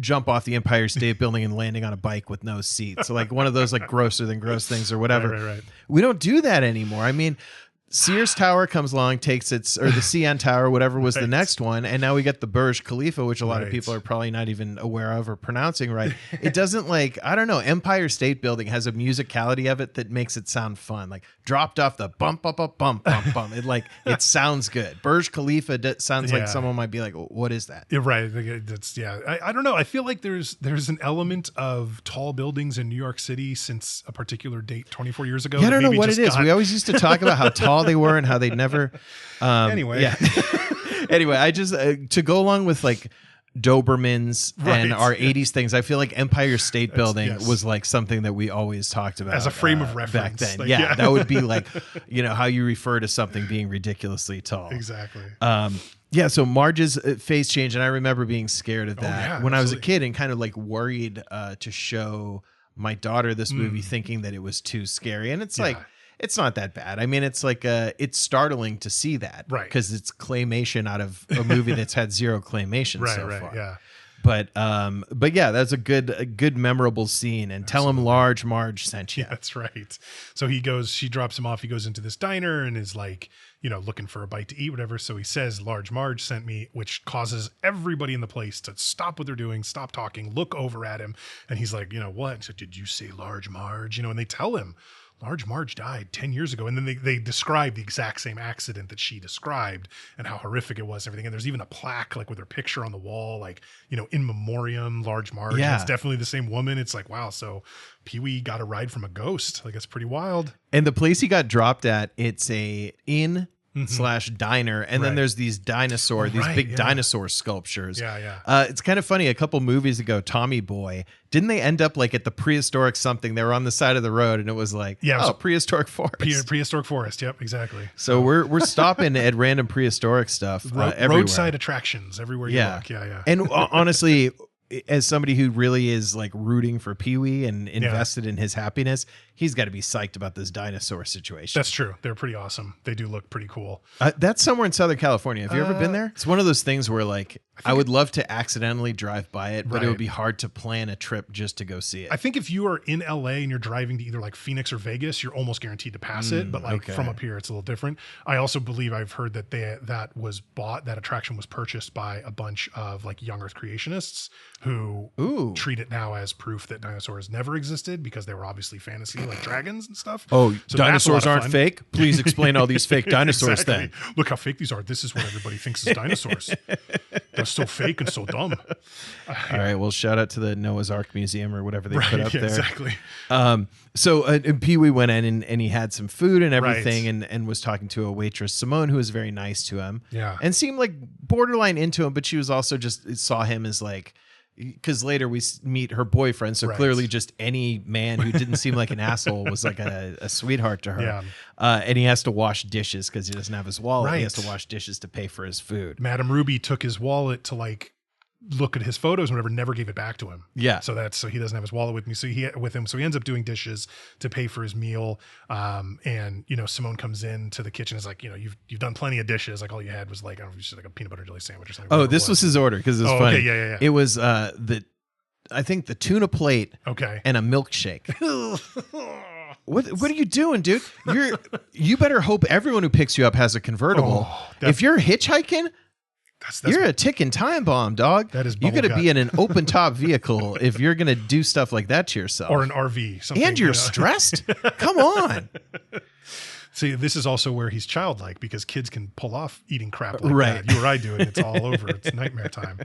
jump off the Empire State Building and landing on a bike with no seat. So like one of those like grosser than gross things or whatever. Right. We don't do that anymore. I mean, Sears Tower comes along, takes its, or the CN Tower, whatever was the next one, and now we get the Burj Khalifa, which a lot of people are probably not even aware of or pronouncing right. It doesn't like, I don't know, Empire State Building has a musicality of it that makes it sound fun, like dropped off the bump, bump, bump, bump, bump, bump. It like, it sounds good. Burj Khalifa sounds like someone might be like, what is that? You're right. That's I don't know. I feel like there's an element of tall buildings in New York City since a particular date 24 years ago. Yeah, I don't know what it is. We always used to talk about how tall they were and how they never anyway I just to go along with like Dobermans and our 80s things, I feel like Empire State Building was like something that we always talked about as a frame of reference back then. Like, that would be like, you know, how you refer to something being ridiculously tall. Exactly. So Marge's face changed, and I remember being scared of that when I was a kid and kind of like worried to show my daughter this movie thinking that it was too scary. And it's like, it's not that bad. I mean, it's like it's startling to see that, right? Because it's claymation out of a movie that's had zero claymation so far. Yeah. But yeah, that's a good memorable scene. And tell him Large Marge sent you. Yeah, that's right. So she drops him off. He goes into this diner and is like, you know, looking for a bite to eat, whatever. So he says, Large Marge sent me, which causes everybody in the place to stop what they're doing, stop talking, look over at him. And he's like, you know, what? So did you say Large Marge? You know, and they tell him, Large Marge died 10 years ago. And then they describe the exact same accident that she described and how horrific it was and everything. And there's even a plaque like with her picture on the wall, like, you know, in memoriam, Large Marge. Yeah. And it's definitely the same woman. It's like, wow. So Pee-wee got a ride from a ghost. Like, it's pretty wild. And the place he got dropped at, it's a inn / diner, and then there's these big dinosaur sculptures. It's kind of funny. A couple movies ago, Tommy Boy, didn't they end up like at the prehistoric something? They were on the side of the road, and it was like, prehistoric forest. Prehistoric forest. Yep, exactly. So we're stopping at random prehistoric stuff everywhere. Roadside attractions everywhere you look. Yeah. And honestly, as somebody who really is like rooting for Pee-wee and invested in his happiness, he's got to be psyched about this dinosaur situation. That's true. They're pretty awesome. They do look pretty cool. That's somewhere in Southern California. Have you ever been there? It's one of those things where like I would love to accidentally drive by it, but it would be hard to plan a trip just to go see it. I think if you are in LA and you're driving to either like Phoenix or Vegas, you're almost guaranteed to pass it. But like from up here, it's a little different. I also believe I've heard that that attraction was purchased by a bunch of like young Earth creationists who treat it now as proof that dinosaurs never existed because they were obviously fantasy, like dragons and stuff. Oh, so dinosaurs aren't fake? Please explain all these fake dinosaurs exactly. then. Look how fake these are. This is what everybody thinks is dinosaurs. They're so fake and so dumb. All right, well, shout out to the Noah's Ark Museum or whatever they put up there. Exactly. So Pee-wee went in and he had some food and everything and was talking to a waitress, Simone, who was very nice to him. Yeah. And seemed like borderline into him, but she was also just saw him as like, because later we meet her boyfriend. So clearly just any man who didn't seem like an asshole was like a sweetheart to her. Yeah. And he has to wash dishes because he doesn't have his wallet. Right. He has to wash dishes to pay for his food. Madame Ruby took his wallet to like look at his photos and whatever, never gave it back to him. Yeah. So he doesn't have his wallet with me. So he ends up doing dishes to pay for his meal. And Simone comes in to the kitchen, is like, you've done plenty of dishes. Like all you had was like, I don't know, just like a peanut butter jelly sandwich or something. Oh, this was his order because it was funny. Okay, yeah. It was I think the tuna plate and a milkshake. What are you doing, dude? You better hope everyone who picks you up has a convertible. If you're hitchhiking, you're a ticking time bomb, dog. That is you got to bubble be in an open top vehicle if you're going to do stuff like that to yourself. Or an RV. Something, and you're stressed? Come on. See, this is also where he's childlike because kids can pull off eating crap like Right. that. You or I do it. It's all over. It's nightmare time.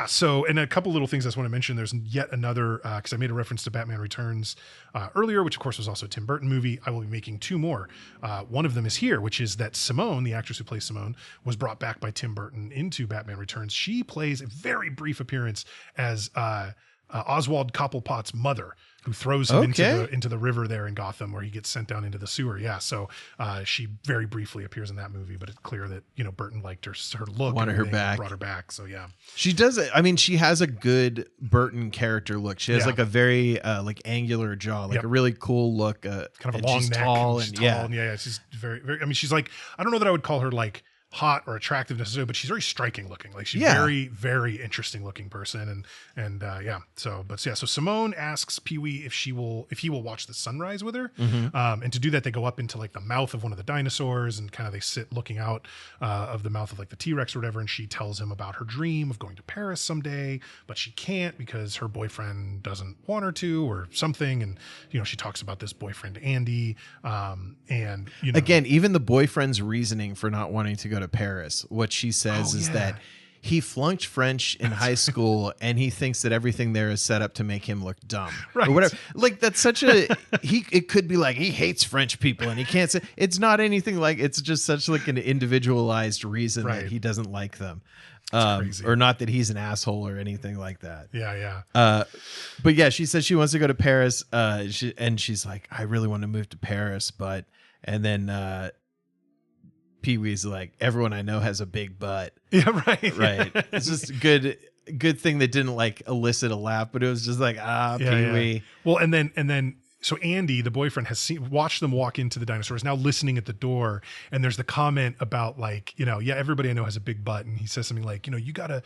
So, and a couple little things I just want to mention. There's yet another, because I made a reference to Batman Returns earlier, which of course was also a Tim Burton movie. I will be making two more. One of them is here, which is that Simone, the actress who plays Simone, was brought back by Tim Burton into Batman Returns. She plays a very brief appearance as Oswald Cobblepot's mother, who throws him into the river there in Gotham, where he gets sent down into the sewer. Yeah, so she very briefly appears in that movie, but it's clear that Burton liked her look, wanted her back, brought her back. So yeah, she does it. I mean, she has a good Burton character look. She has like a very like angular jaw, like a really cool look. Kind of a long neck. Tall and yeah. She's very, very. I mean, she's like, I don't know that I would call her like hot or attractive necessarily, but she's very striking looking. Like she's very, very interesting looking person. So Simone asks Pee-wee if he will watch the sunrise with her. And to do that, they go up into like the mouth of one of the dinosaurs and kind of they sit looking out of the mouth of like the T-Rex or whatever. And she tells him about her dream of going to Paris someday, but she can't because her boyfriend doesn't want her to or something. And, she talks about this boyfriend, Andy. Again, even the boyfriend's reasoning for not wanting to go to Paris, what she says is that he flunked French in high school and he thinks that everything there is set up to make him look dumb or whatever. Like that's such it could be like he hates French people and he can't say it's not anything like it's just such like an individualized reason that he doesn't like them. Or not that he's an asshole or anything like that. But yeah, she says she wants to go to Paris. She's like, I really want to move to Paris, and then Pee-wee's like, everyone I know has a big butt. Yeah, right. Right. It's just a good thing that didn't like elicit a laugh, but it was just like, Pee-wee. Yeah. Well, and then so Andy, the boyfriend, has watched them walk into the dinosaurs, now listening at the door. And there's the comment about like, everybody I know has a big butt. And he says something like, you gotta,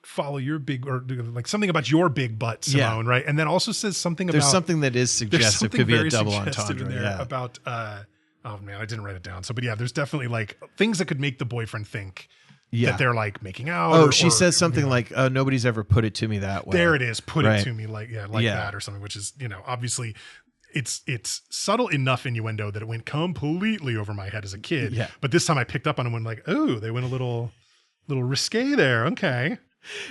follow your big, or like something about your big butt, Simone. Right. And then also says something there's something that is suggestive, could be a double entendre in there about, oh man, I didn't write it down. So, but yeah, there's definitely like things that could make the boyfriend think that they're like making out. Oh, she says something like, "Oh, nobody's ever put it to me that way." There it is. Put it to me like that or something, which is, obviously it's subtle enough innuendo that it went completely over my head as a kid. Yeah. But this time I picked up on it and went like, oh, they went a little risque there. Okay.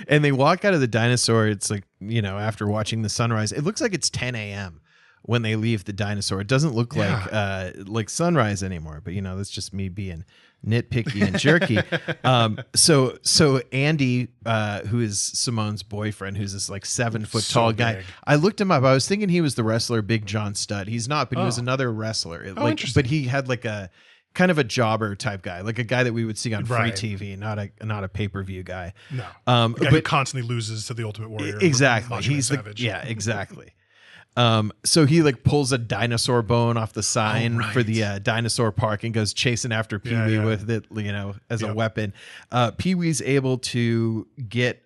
And they walk out of the dinosaur. It's like, after watching the sunrise, it looks like it's 10 a.m. when they leave the dinosaur. It doesn't look like sunrise anymore, but that's just me being nitpicky and jerky. So Andy, who is Simone's boyfriend, who's this like 7 foot tall guy. Big. I looked him up. I was thinking he was the wrestler Big John Studd. He's not, but he was another wrestler. Interesting. But he had like a kind of a jobber type guy, like a guy that we would see on free TV, not a pay-per-view guy. No. A guy who constantly loses to the Ultimate Warrior. Exactly. He's exactly. So he like pulls a dinosaur bone off the sign for the dinosaur park and goes chasing after Pee-wee with it, as a weapon. Pee-wee's able to get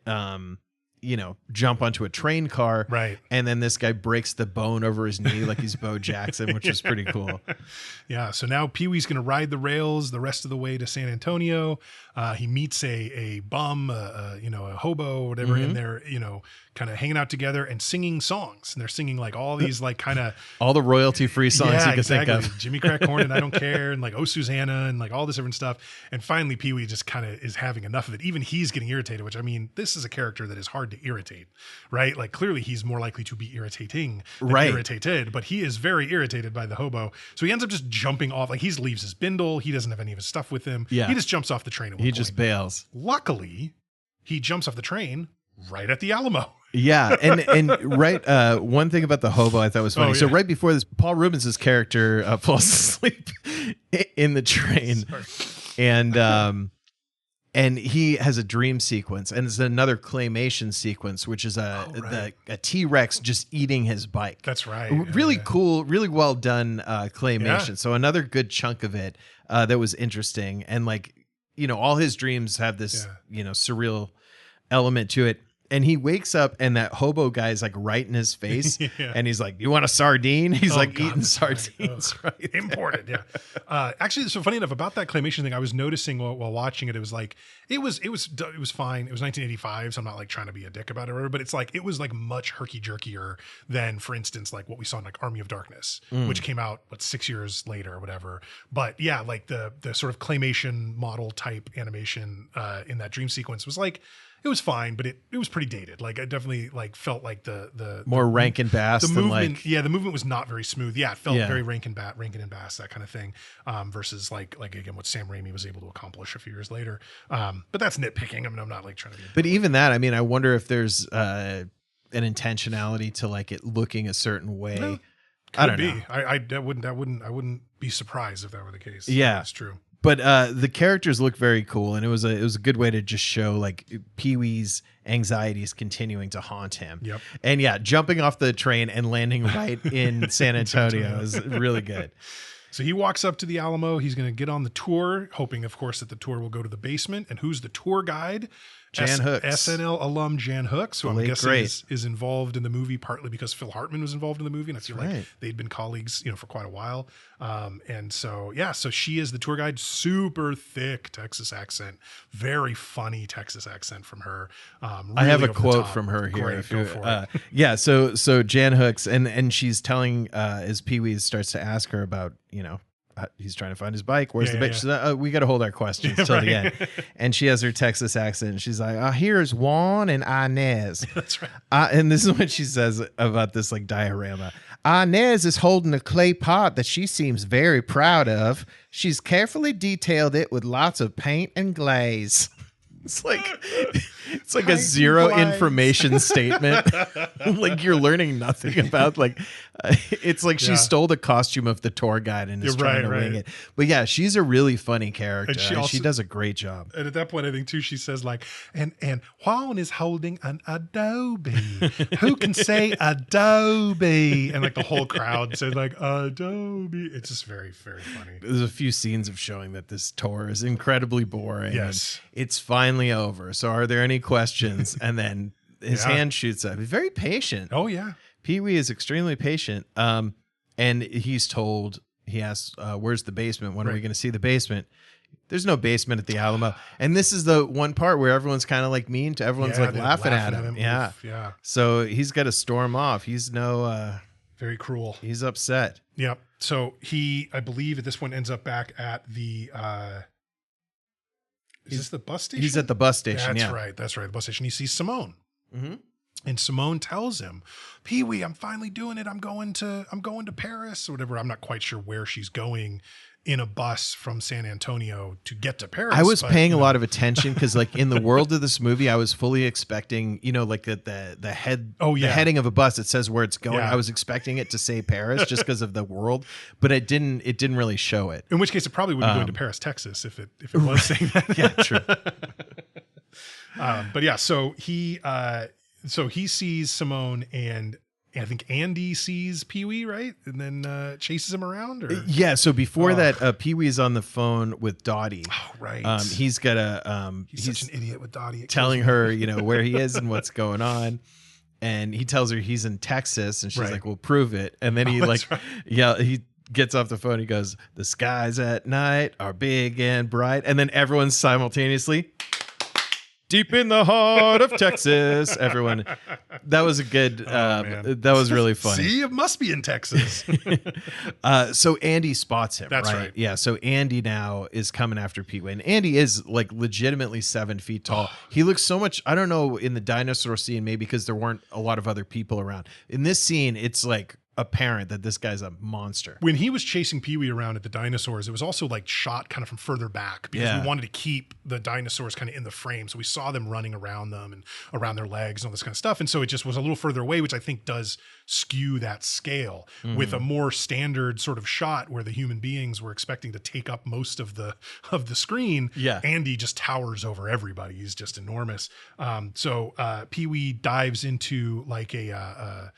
jump onto a train car. Right. And then this guy breaks the bone over his knee like he's Bo Jackson, which is pretty cool. Yeah. So now Pee-wee's going to ride the rails the rest of the way to San Antonio. He meets a bum, a hobo or whatever, and they're, kind of hanging out together and singing songs. And they're singing like all these like kind of all the royalty free songs you could think of. Jimmy Crack Corn and I Don't Care and like Oh Susanna and like all this different stuff. And finally Pee-wee just kind of is having enough of it. Even he's getting irritated, which I mean, this is a character that is hard to irritate, right? Like clearly he's more likely to be irritating than irritated, but he is very irritated by the hobo. So he ends up just jumping off. Like he leaves his bindle. He doesn't have any of his stuff with him. Yeah. He just jumps off the train. He just bails. Luckily, he jumps off the train right at the Alamo. Yeah, and right, one thing about the hobo I thought was funny. So right before this, Paul Reubens' character falls asleep in the train, and he has a dream sequence, and it's another claymation sequence, which is a T-Rex just eating his bike. That's right. Really cool, really well done claymation. Yeah. So another good chunk of it that was interesting, and like all his dreams have this surreal element to it. And he wakes up and that hobo guy's like right in his face. And he's like, "You want a sardine?" He's eating sardines. Right. Imported. Yeah. Actually, so funny enough about that claymation thing, I was noticing while watching it, it was like, it was fine. It was 1985. So I'm not like trying to be a dick about it or whatever, but it's like, it was like much herky jerkier than, for instance, like what we saw in like Army of Darkness, which came out 6 years later or whatever. But yeah, like the sort of claymation model type animation in that dream sequence was like, it was fine, but it was pretty dated. Like I definitely like felt like the more Rankin Bass. The than movement, like, the movement was not very smooth. Yeah, it felt very Rankin and Bass, that kind of thing. Versus like again what Sam Raimi was able to accomplish a few years later. But that's nitpicking. I mean, I'm not like trying to be. But even that, I mean, I wonder if there's an intentionality to like it looking a certain way. No, I don't know. I wouldn't be surprised if that were the case. Yeah, it's true. But the characters look very cool, and it was a good way to just show like Pee-wee's anxieties continuing to haunt him. Yep. And yeah, jumping off the train and landing right in San Antonio is really good. So he walks up to the Alamo. He's going to get on the tour, hoping, of course, that the tour will go to the basement. And who's the tour guide? Jan Hooks. SNL alum Jan Hooks, who I'm guessing is involved in the movie, partly because Phil Hartman was involved in the movie. And I feel like they'd been colleagues, for quite a while. And so, so she is the tour guide, super thick Texas accent, very funny Texas accent from her. Really I have a quote from her here. Great, go for it. So Jan Hooks, and she's telling, as Pee-wee starts to ask her about, he's trying to find his bike. Where's the bike? She's like, we got to hold our questions till the end. And she has her Texas accent. And she's like, here's Juan and Inez. That's right. And this is what she says about this like diorama. Inez is holding a clay pot that she seems very proud of. She's carefully detailed it with lots of paint and glaze. It's like a zero information statement. Like you're learning nothing about it's like she stole the costume of the tour guide and is trying to wing it. But yeah, she's a really funny character. And she does a great job. And at that point, I think too, she says like, and Juan is holding an Adobe. Who can say Adobe? And like the whole crowd says like Adobe. It's just very, very funny. There's a few scenes of showing that this tour is incredibly boring. Yes. It's finally over. So are there any questions? And then his hand shoots up. He's very patient. Oh yeah. Pee-wee is extremely patient. And he's told, he asks, where's the basement? When are we going to see the basement? There's no basement at the Alamo. And this is the one part where everyone's kind of like mean to everyone's like laughing at him. Yeah. Yeah. So he's got to storm off. He's very cruel. He's upset. Yep. So he, I believe at this point ends up back at the, is this the bus station? He's at the bus station. That's right. That's right. The bus station. He sees Simone. Mm-hmm. And Simone tells him, Pee-wee, I'm finally doing it. I'm going to Paris or whatever. I'm not quite sure where she's going in a bus from San Antonio to get to Paris. I was paying a lot of attention because like in the world of this movie, I was fully expecting, like the heading of a bus that says where it's going. Yeah. I was expecting it to say Paris just because of the world, but it didn't really show it. In which case it probably would be going to Paris, Texas if it was saying that. Yeah, true. But yeah, so he sees Simone and I think Andy sees Pee-wee, right? And then chases him around? Or? Yeah, so before that, Pee-wee's on the phone with Dottie. Oh, right. He's got a... he's such an idiot with Dottie. Telling her, where he is and what's going on. And he tells her he's in Texas, and she's like, well, prove it. And then he he gets off the phone. He goes, the skies at night are big and bright. And then everyone's simultaneously... Deep in the heart of Texas, everyone. That was a good. That was really funny. See, it must be in Texas. So Andy spots him. That's right. Yeah. So Andy now is coming after Pee-wee, and Andy is like legitimately 7 feet tall. He looks so much. I don't know in the dinosaur scene, maybe because there weren't a lot of other people around. In this scene, it's like apparent that this guy's a monster. When he was chasing Pee-wee around at the dinosaurs, it was also like shot kind of from further back because we wanted to keep the dinosaurs kind of in the frame. So we saw them running around them and around their legs and all this kind of stuff. And so it just was a little further away, which I think does skew that scale with a more standard sort of shot where the human beings were expecting to take up most of the screen. Yeah. Andy just towers over everybody. He's just enormous. So Pee-wee dives into like a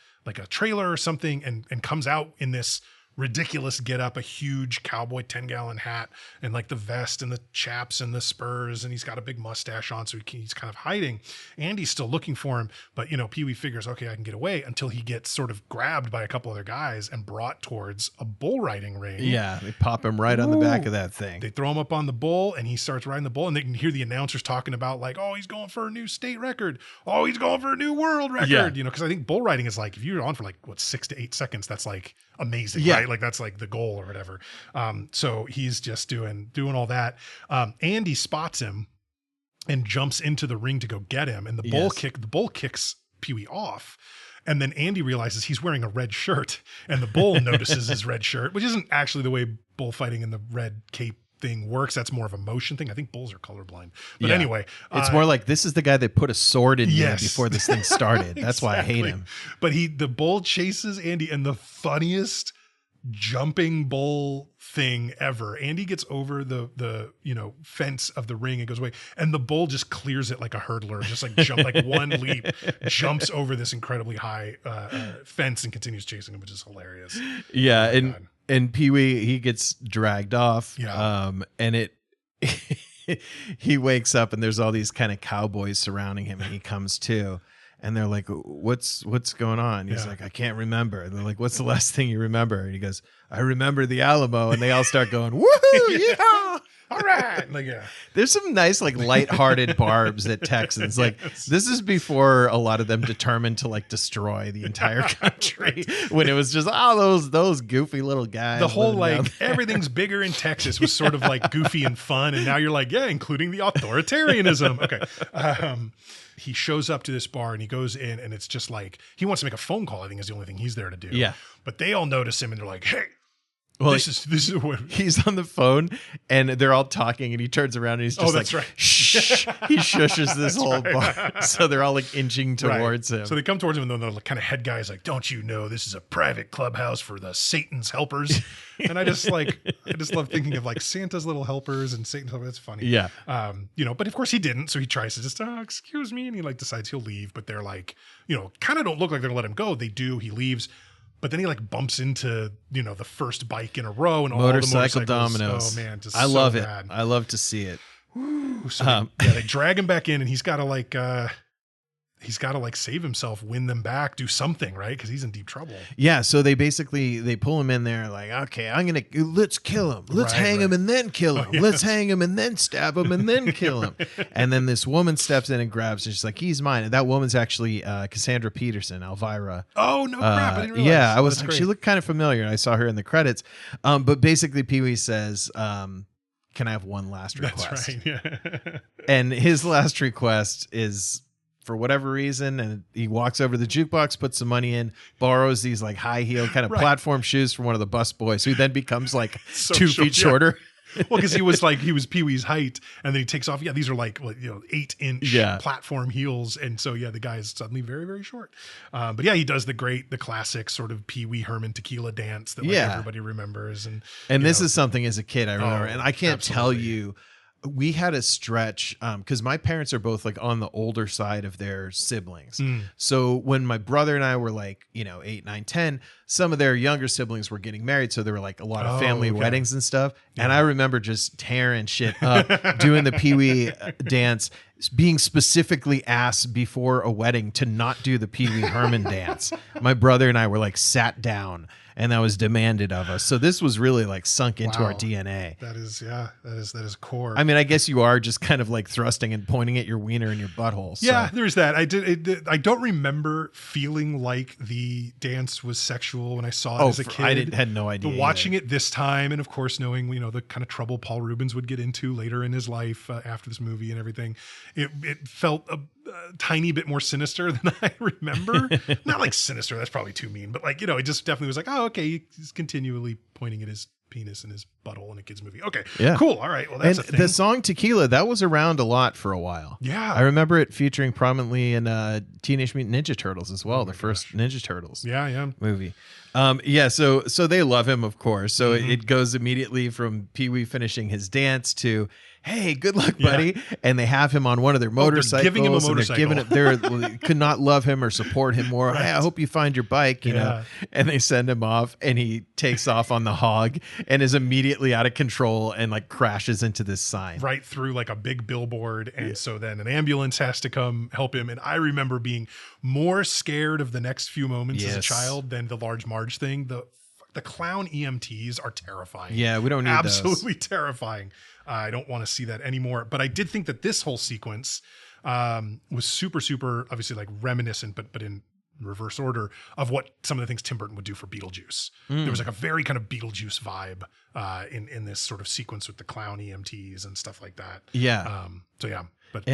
trailer or something and comes out in this ridiculous get up, a huge cowboy 10-gallon hat and like the vest and the chaps and the spurs. And he's got a big mustache on. So he's kind of hiding. Andy's still looking for him, but Pee-wee figures, okay, I can get away until he gets sort of grabbed by a couple other guys and brought towards a bull riding ring. Yeah. They pop him right on the back of that thing. They throw him up on the bull and he starts riding the bull, and they can hear the announcers talking about like, oh, he's going for a new state record. Oh, he's going for a new world record. Cause I think bull riding is like, if you're on for like 6 to 8 seconds, that's like amazing, right? Like that's like the goal or whatever. So he's just doing all that. Andy spots him and jumps into the ring to go get him. And the bull kicks Pee-wee off. And then Andy realizes he's wearing a red shirt, and the bull notices his red shirt, which isn't actually the way bullfighting in the red cape thing works. That's more of a motion thing. I think bulls are colorblind. But anyway. It's more like, this is the guy that put a sword in me before this thing started. That's why I hate him. But the bull chases Andy, and the funniest jumping bull thing ever. Andy gets over the fence of the ring and goes away, and the bull just clears it like a hurdler, just like jump like one leap, jumps over this incredibly high fence and continues chasing him, which is hilarious. Yeah, and Pee-wee, he gets dragged off. Yeah. And he wakes up and there's all these kind of cowboys surrounding him, and he comes to. And they're like, what's going on? He's like, I can't remember. And they're like, what's the last thing you remember? And he goes, I remember the Alamo. And they all start going, woohoo, yeah. All right. Like, There's some nice, like, lighthearted barbs at Texans. Like, this is before a lot of them determined to like destroy the entire country. When it was just, those goofy little guys. The whole like everything's bigger in Texas was sort of like goofy and fun. And now you're like, yeah, including the authoritarianism. Okay. He shows up to this bar and he goes in, and it's just like, he wants to make a phone call. I think is the only thing he's there to do. Yeah. But they all notice him and they're like, hey, well, this is what he's on the phone, and they're all talking, and he turns around and he's just that's like, right. shh. He shushes this whole bar. So they're all like inching towards him. So they come towards him, and the kind of head guy is like, don't you know this is a private clubhouse for the Satan's helpers? And I just love thinking of like Santa's little helpers and Satan's helpers. It's funny. Yeah. But of course he didn't. So he tries to just, excuse me. And he like decides he'll leave, but they're like, kind of don't look like they're gonna let him go. They do. He leaves. But then he like bumps into, the first bike in a row and all the motorcycle dominoes. Oh man, just I love it. I love to see it. So they drag him back in, and he's got to save himself, win them back, do something, right? Because he's in deep trouble. Yeah. So they pull him in there like, okay, let's kill him. Let's hang him and then kill him. Let's hang him and then stab him and then kill him. And then this woman steps in and grabs him. She's like, he's mine. And that woman's actually Cassandra Peterson, Elvira. Oh, no crap. I didn't realize. Yeah. I was like, she looked kind of familiar. I saw her in the credits. But basically Pee-wee says, can I have one last request? That's right. Yeah. And his last request is, for whatever reason, and he walks over to the jukebox, puts some money in, borrows these like high heel kind of platform shoes from one of the bus boys, who then becomes like 2 feet shorter. Well, because he was Pee-wee's height, and then he takes off. Yeah, these are like 8-inch platform heels, and so the guy is suddenly very, very short. But he does the classic sort of Pee-wee Herman Tequila dance that everybody remembers. And this is something as a kid I remember, and I can't tell you we had a stretch because my parents are both like on the older side of their siblings. So when my brother and I were like, 8, 9, 10, some of their younger siblings were getting married. So there were like a lot of family weddings and stuff. Yeah. And I remember just tearing shit up, doing the Pee-wee dance, being specifically asked before a wedding to not do the Pee-wee Herman dance. My brother and I were like sat down, and that was demanded of us. So this was really like sunk into our DNA. That is core. I mean, I guess you are just kind of like thrusting and pointing at your wiener in your butthole. So. Yeah, there's that. I don't remember feeling like the dance was sexual when I saw it as a kid. I had no idea. But watching it this time, and of course knowing the kind of trouble Paul Reubens would get into later in his life after this movie and everything, it felt a tiny bit more sinister than I remember. Not like sinister, that's probably too mean, but like, it just definitely was like, oh, okay, he's continually pointing at his penis and his butthole in a kid's movie. Okay, yeah, cool. All right, well, that's and a thing. The song Tequila, that was around a lot for a while. Yeah. I remember it featuring prominently in Teenage Mutant Ninja Turtles as well, first Ninja Turtles movie. So they love him, of course. So it goes immediately from Pee-wee finishing his dance to, hey, good luck, buddy. Yeah. And they have him on one of their motorcycles. Giving him a motorcycle. They could not love him or support him more. Right. Hey, I hope you find your bike, you know. And they send him off, and he takes off on the hog and is immediately out of control and like crashes into this sign. Right through like a big billboard. And so then an ambulance has to come help him. And I remember being more scared of the next few moments as a child than the Large Marge thing. The clown EMTs are terrifying. Yeah, we don't need absolutely terrifying. I don't want to see that anymore. But I did think that this whole sequence was super, super obviously like reminiscent, but in reverse order of what some of the things Tim Burton would do for Beetlejuice. There was like a very kind of Beetlejuice vibe in this sort of sequence with the clown EMTs and stuff like that. Yeah. So yeah. But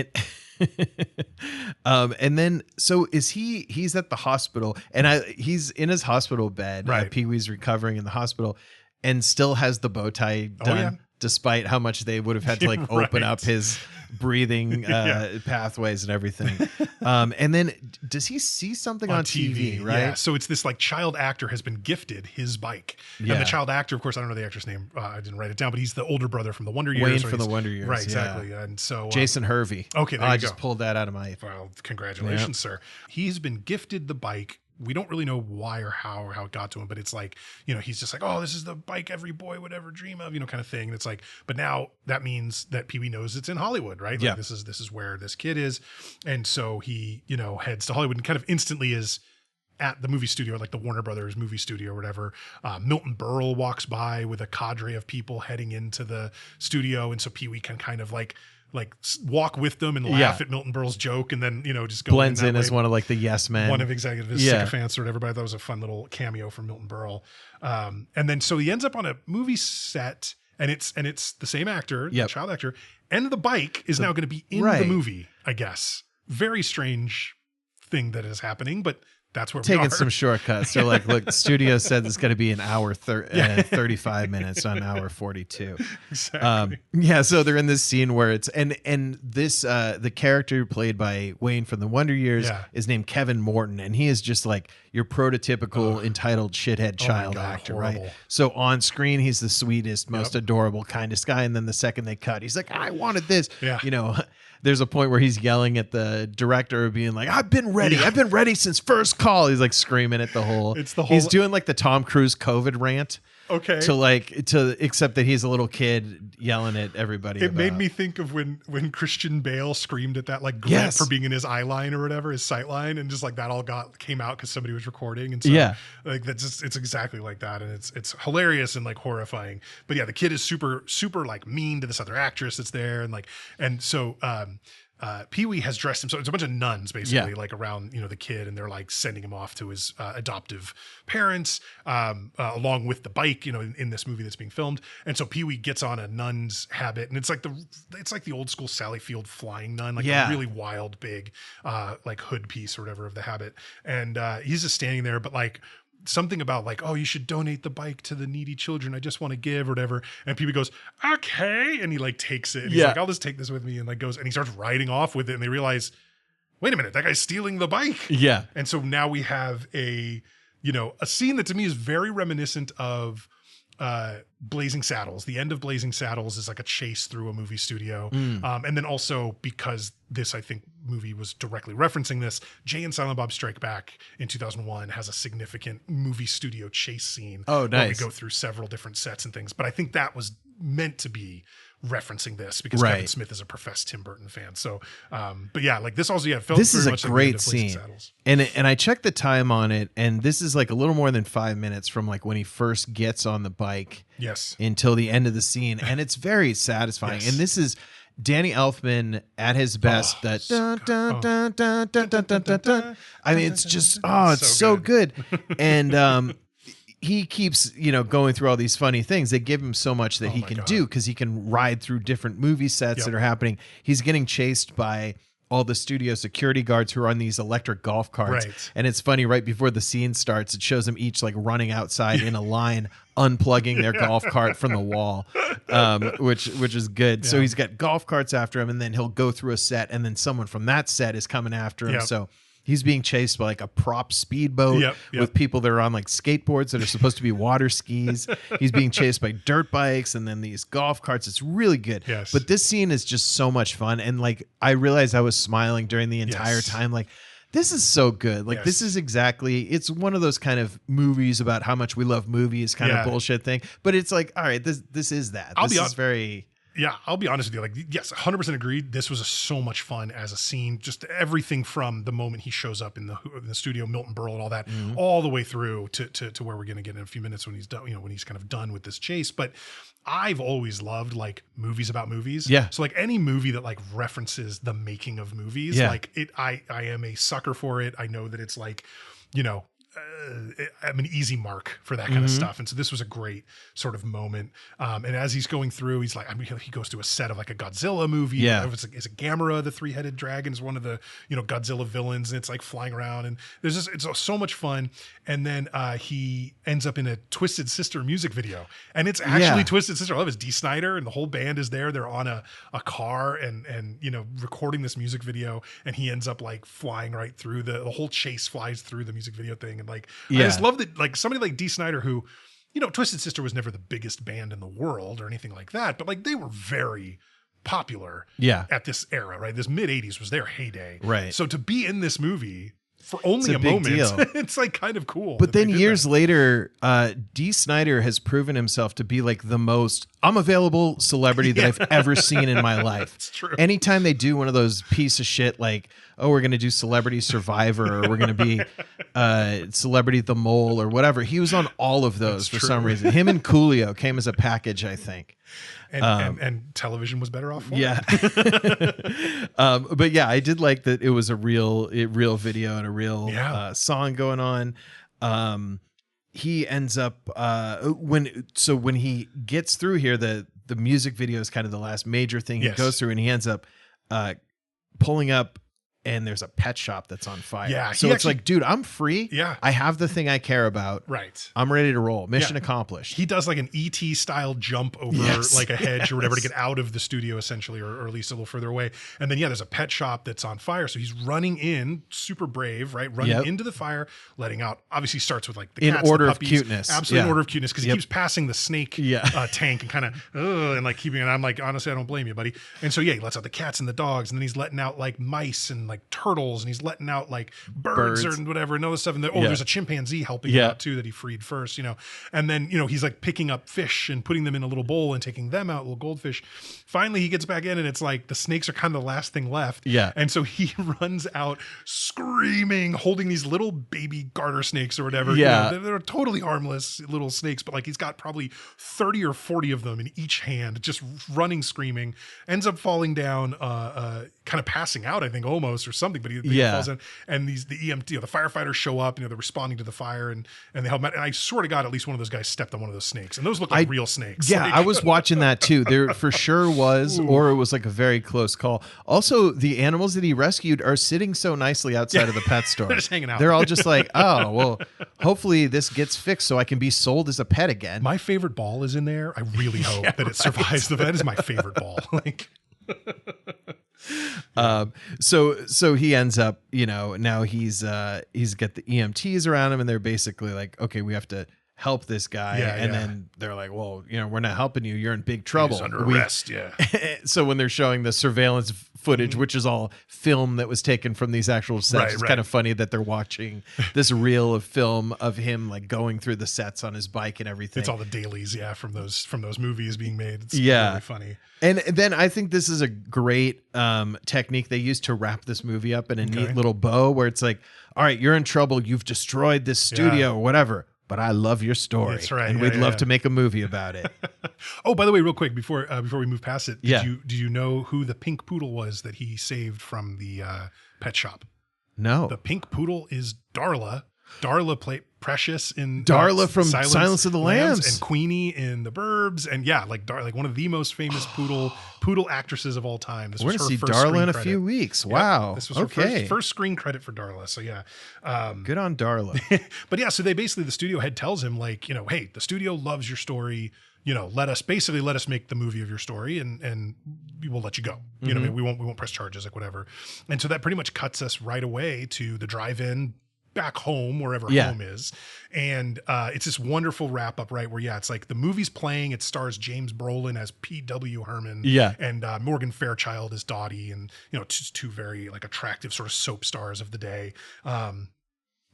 and then so he's at the hospital, and he's in his hospital bed. Right. Pee-wee's recovering in the hospital and still has the bow tie done, despite how much they would have had to like open up his breathing pathways and everything. And then does he see something on TV, right? Yeah. So it's this like child actor has been gifted his bike. Yeah. And the child actor, of course, I don't know the actor's name. I didn't write it down, but he's the older brother from the Wonder Years. Wayne from the Wonder Years. Right, exactly. Yeah. And so Jason Hervey. Okay, there you I go. just pulled that out of my... Well, congratulations, sir. He's been gifted the bike. We don't really know why or how it got to him, but it's like, he's just like, oh, this is the bike every boy would ever dream of, kind of thing. And it's like, but now that means that Pee-wee knows it's in Hollywood, right? Like, yeah. This is where this kid is. And so he, heads to Hollywood and kind of instantly is at the movie studio, like the Warner Brothers movie studio or whatever. Milton Berle walks by with a cadre of people heading into the studio. And so Pee-wee can kind of like walk with them and laugh at Milton Berle's joke, and then just go blends in as one of like the yes men, one of exactly his sycophants or whatever. But I thought it was a fun little cameo from Milton Berle. And then so he ends up on a movie set, and it's the same actor, the child actor, and the bike is now going to be in the movie. I guess very strange thing that is happening, but that's where taking we are. Some shortcuts. So like, look, the studio said it's going to be an hour 35 minutes, not an hour 42. Exactly. So they're in this scene where it's and this the character played by Wayne from the Wonder Years is named Kevin Morton, and he is just like your prototypical entitled shithead child actor, horrible. right? So on screen he's the sweetest, most adorable, kindest guy, and then the second they cut, he's like, I wanted this. There's a point where he's yelling at the director, being like, I've been ready since first call. He's like screaming at the whole. He's doing like the Tom Cruise COVID rant. Okay. Except that he's a little kid yelling at everybody. It made me think of when Christian Bale screamed at that like grip for being in his eye line or whatever, his sight line, and just like that all came out because somebody was recording, and so like that's just, it's exactly like that, and it's hilarious and like horrifying. But yeah, the kid is super super like mean to this other actress that's there, and so Pee-wee has dressed him. So it's a bunch of nuns basically like around, the kid, and they're like sending him off to his adoptive parents along with the bike, in this movie that's being filmed. And so Pee-wee gets on a nun's habit, and it's like the old school Sally Field flying nun, like a really wild, big like hood piece or whatever of the habit. And he's just standing there, but like something about like, oh, you should donate the bike to the needy children. I just want to give or whatever. And Pee-wee goes, okay. And he like takes it. And he's like, I'll just take this with me. And like goes, and he starts riding off with it. And they realize, wait a minute, that guy's stealing the bike. Yeah. And so now we have a scene that to me is very reminiscent of Blazing Saddles. The end of Blazing Saddles is like a chase through a movie studio. And then also, because this, I think, movie was directly referencing this, Jay and Silent Bob Strike Back in 2001 has a significant movie studio chase scene. Oh, nice. Where we go through several different sets and things. But I think that was meant to be referencing this because Kevin Smith is a professed Tim Burton fan. So, but yeah, like this also, felt this very is a much great like Blazing scene. Saddles. And I checked the time on it, and this is like a little more than 5 minutes from like when he first gets on the bike, until the end of the scene, and it's very satisfying. And this is Danny Elfman at his best. I mean, it's just it's so good. And he keeps, going through all these funny things. They give him so much that he can do because he can ride through different movie sets that are happening. He's getting chased by all the studio security guards who are on these electric golf carts. And it's funny, right before the scene starts, it shows them each like running outside in a line, unplugging their golf cart from the wall, which is good. So he's got golf carts after him, and then he'll go through a set, and then someone from that set is coming after him. So he's being chased by like a prop speedboat with people that are on like skateboards that are supposed to be water skis. He's being chased by dirt bikes and then these golf carts. It's really good. But this scene is just so much fun. And like, I realized I was smiling during the entire time. Like, this is so good. Like, this is exactly, it's one of those kind of movies about how much we love movies kind of bullshit thing. But it's like, all right, this is that. This is very... Yeah, I'll be honest with you. Like, yes, 100% agreed. This was so much fun as a scene. Just everything from the moment he shows up in the studio, Milton Berle and all that, all the way through to where we're going to get in a few minutes when he's done. When he's kind of done with this chase. But I've always loved like movies about movies. So like any movie that like references the making of movies, like I am a sucker for it. I know that it's like, I'm an easy mark for that kind of stuff. And so this was a great sort of moment. And as he's going through, he's like, he goes to a set of like a Godzilla movie. It's a Gamera, the three-headed dragon, is one of the, Godzilla villains. And it's like flying around, and there's just, it's so much fun. And then he ends up in a Twisted Sister music video, and it's actually Twisted Sister. I love it. It's Dee Snider and the whole band is there. They're on a car and recording this music video, and he ends up like flying right through the whole chase flies through the music video thing. And like, I just love that, like somebody like Dee Snider, who, Twisted Sister was never the biggest band in the world or anything like that, but like they were very popular at this era, right? This mid 80s was their heyday. Right. So to be in this movie for only a moment, it's like kind of cool. But then years later, Dee Snider has proven himself to be like the most unavailable celebrity that I've ever seen in my life. It's true. Anytime they do one of those piece of shit, like, oh, we're going to do Celebrity Survivor, or we're going to be Celebrity the Mole or whatever. He was on all of those for some reason. Him and Coolio came as a package, I think. And television was better off for but yeah, I did like that it was a real video and a real song going on. He ends up when he gets through here, the music video is kind of the last major thing he goes through, and he ends up pulling up, and there's a pet shop that's on fire. Yeah. So it's like, dude, I'm free. Yeah. I have the thing I care about. Right. I'm ready to roll. Mission accomplished. He does like an E.T. style jump over like a hedge or whatever to get out of the studio essentially, or at least a little further away. And then, there's a pet shop that's on fire. So he's running in, super brave, right? Running into the fire, letting out, obviously starts with like the cats, in order the of puppies. cuteness. Absolutely in order of cuteness. Cause he keeps passing the snake tank and kind of, and like keeping it. I'm like, honestly, I don't blame you, buddy. And so, he lets out the cats and the dogs, and then he's letting out like mice and like turtles, and he's letting out like birds or whatever and all this stuff. And there's a chimpanzee helping him out too that he freed first, and then he's like picking up fish and putting them in a little bowl and taking them out, little goldfish. Finally he gets back in, and it's like the snakes are kind of the last thing left, and so he runs out screaming, holding these little baby garter snakes or whatever. They're totally harmless little snakes, but like he's got probably 30 or 40 of them in each hand, just running, screaming, ends up falling down, kind of passing out, I think, almost, or something, but he falls in, and the EMT, the firefighters show up, they're responding to the fire, and they help him out. And I swear to God, at least one of those guys stepped on one of those snakes, and those look like real snakes. Yeah, I was watching that too. There for sure was, or it was like a very close call. Also, the animals that he rescued are sitting so nicely outside of the pet store. They're just hanging out. They're all just like, oh, well, hopefully this gets fixed so I can be sold as a pet again. My favorite ball is in there. I really hope that it survives. That is my favorite ball. Like. So he ends up, now he's got the EMTs around him, and they're basically like, okay, we have to help this guy. And then they're like, well, we're not helping you. You're in big trouble. He's under arrest. Yeah. So when they're showing the surveillance footage, which is all film that was taken from these actual sets, it's kind of funny that they're watching this reel of film of him like going through the sets on his bike and everything. It's all the dailies, from those movies being made. It's really funny. And then I think this is a great technique they use to wrap this movie up in a neat little bow where it's like, all right, you're in trouble. You've destroyed this studio or whatever, but I love your story. That's right. And we'd love to make a movie about it. Oh, by the way, real quick, before we move past it, did you know who the pink poodle was that he saved from the pet shop? No. The pink poodle is Darla. Darla played Precious in Darla from Silence of the Lambs and Queenie in The Burbs, and like one of the most famous poodle actresses of all time. We're gonna see Darla in a few weeks. Wow, this was her first screen credit for Darla. So good on Darla. But so they basically, the studio head tells him like, hey, the studio loves your story. Let us make the movie of your story, and we will let you go. We won't press charges, like whatever. And so that pretty much cuts us right away to the drive-in back home, wherever home is. And it's this wonderful wrap up, right? Where it's like the movie's playing, it stars James Brolin as P.W. Herman and Morgan Fairchild as Dottie, and two very like attractive sort of soap stars of the day.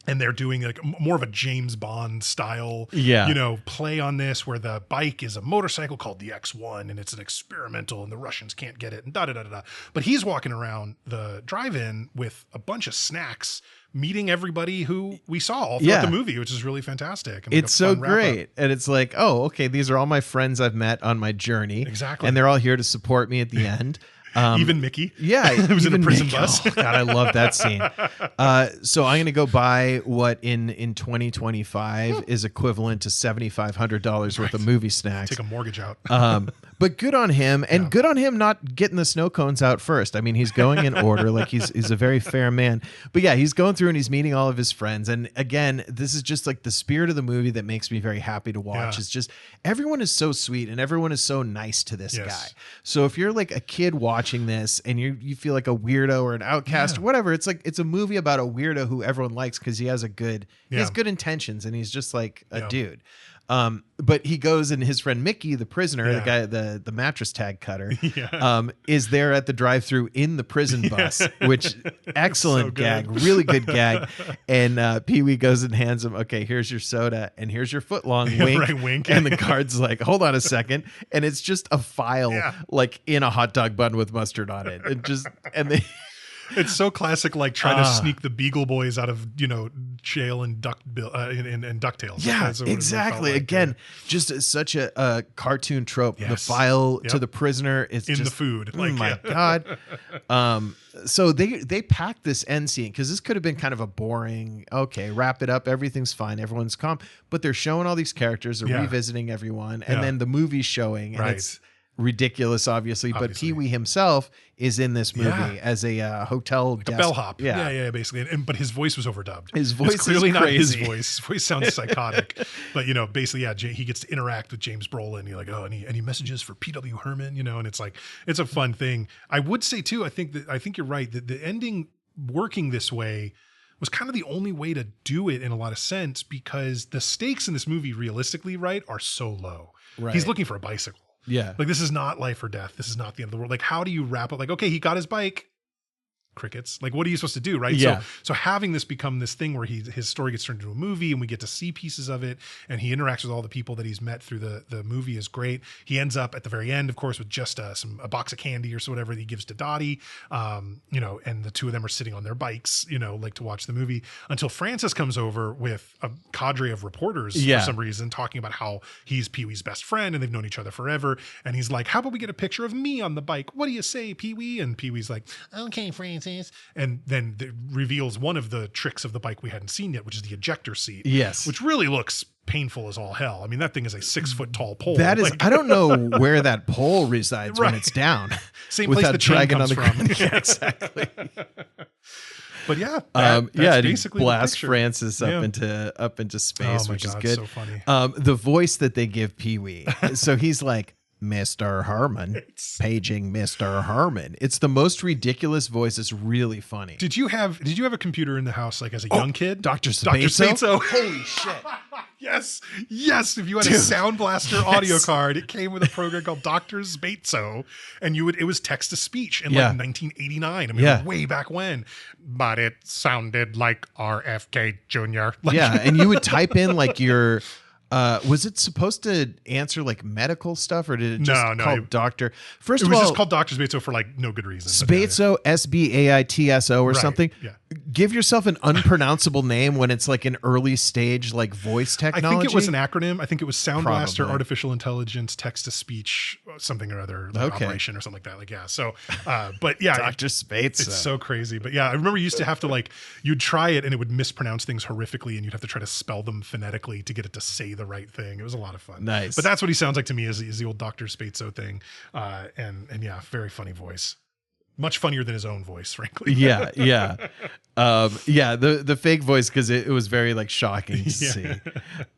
And they're doing like more of a James Bond style, play on this, where the bike is a motorcycle called the X1, and it's an experimental, and the Russians can't get it, and da-da-da-da-da. But he's walking around the drive-in with a bunch of snacks, meeting everybody who we saw all throughout the movie, which is really fantastic. And it's so great. And it's like, oh, okay, these are all my friends I've met on my journey. Exactly. And they're all here to support me at the end. Even Mickey. Yeah. It was in a prison bus. Oh, God, I love that scene. So I'm going to go buy what in 2025 is equivalent to $7,500 worth of movie snacks. Take a mortgage out. But good on him, and good on him not getting the snow cones out first. I mean, he's going in order, like he's a very fair man. But he's going through and he's meeting all of his friends. And again, this is just like the spirit of the movie that makes me very happy to watch. It's just everyone is so sweet and everyone is so nice to this guy. So if you're like a kid watching this and you feel like a weirdo or an outcast or whatever, it's like it's a movie about a weirdo who everyone likes because he has he has good intentions and he's just like a dude. But he goes and his friend Mickey, the prisoner, the guy, the mattress tag cutter, is there at the drive-through in the prison bus, which excellent gag, really good gag. And Pee-wee goes and hands him, okay, here's your soda and here's your footlong wink. Wink. And the guard's like, hold on a second. And it's just a file like in a hot dog bun with mustard on it. It's so classic, like trying to sneak the Beagle Boys out of jail and DuckTales. Yeah, exactly. Like, again, just such a cartoon trope. The file to the prisoner is in just, the food. Like, my God. So they packed this end scene because this could have been kind of a boring. Okay, wrap it up. Everything's fine. Everyone's calm. But they're showing all these characters. They're revisiting everyone, and then the movie's showing, and it's ridiculous, obviously. But Pee-wee himself is in this movie as a hotel like a bellhop. Yeah, basically. But his voice was overdubbed. His voice it's clearly is not crazy. his voice. His voice sounds psychotic. But basically, he gets to interact with James Brolin. You're like, oh, any messages for P.W. Herman? And it's like it's a fun thing. I would say too. I think you're right that the ending working this way was kind of the only way to do it in a lot of sense, because the stakes in this movie, realistically, are so low. Right. He's looking for a bicycle. Yeah. Like, this is not life or death. This is not the end of the world. Like, how do you wrap it? Like, okay, he got his bike. Crickets. Like, what are you supposed to do, right? Yeah. So having this become this thing where his story gets turned into a movie and we get to see pieces of it, and he interacts with all the people that he's met through the movie is great. He ends up at the very end, of course, with just a box of candy or so whatever that he gives to Dottie, and the two of them are sitting on their bikes, like to watch the movie, until Francis comes over with a cadre of reporters for some reason, talking about how he's Pee-wee's best friend and they've known each other forever. And he's like, how about we get a picture of me on the bike? What do you say, Pee-wee? And Pee-wee's like, okay, Francis. And then it reveals one of the tricks of the bike we hadn't seen yet, which is the ejector seat. Yes. Which really looks painful as all hell. I mean, that thing is a 6 foot tall pole. That is, I don't know where that pole resides when it's down. Same place the chain comes from. Yeah, exactly. But yeah, it basically blasts Francis up into space, which is good. So funny. The voice that they give Pee-wee. So he's like, Mr. Herman, paging Mr. Herman. It's the most ridiculous voice. It's really funny. Did you have a computer in the house like as a young kid? Dr. Spatzo? Holy shit. Yes. If you had a Sound Blaster audio card, it came with a program called Dr. Spatzo, and it was text to speech in like 1989. I mean, way back when. But it sounded like RFK Jr. And you would type in like your was it supposed to answer like medical stuff, or did it just call doctor? First of all, it was just called Dr. Spatzo for like no good reason. Spatzo, Sbaitso or something. Yeah. Give yourself an unpronounceable name when it's like an early stage like voice technology. I think it was an acronym. I think it was Sound Blaster, Artificial Intelligence, Text to Speech, something or other, like operation or something like that. So, but yeah, Dr. Spatzo. It's so crazy. But yeah, I remember you used to have to you'd try it and it would mispronounce things horrifically, and you'd have to try to spell them phonetically to get it to say the right thing. It was a lot of fun. Nice. But that's what he sounds like to me is the old Dr. Spatzo thing. And yeah, very funny voice. Much funnier than his own voice, frankly. Yeah. The fake voice, because it was very like shocking to see.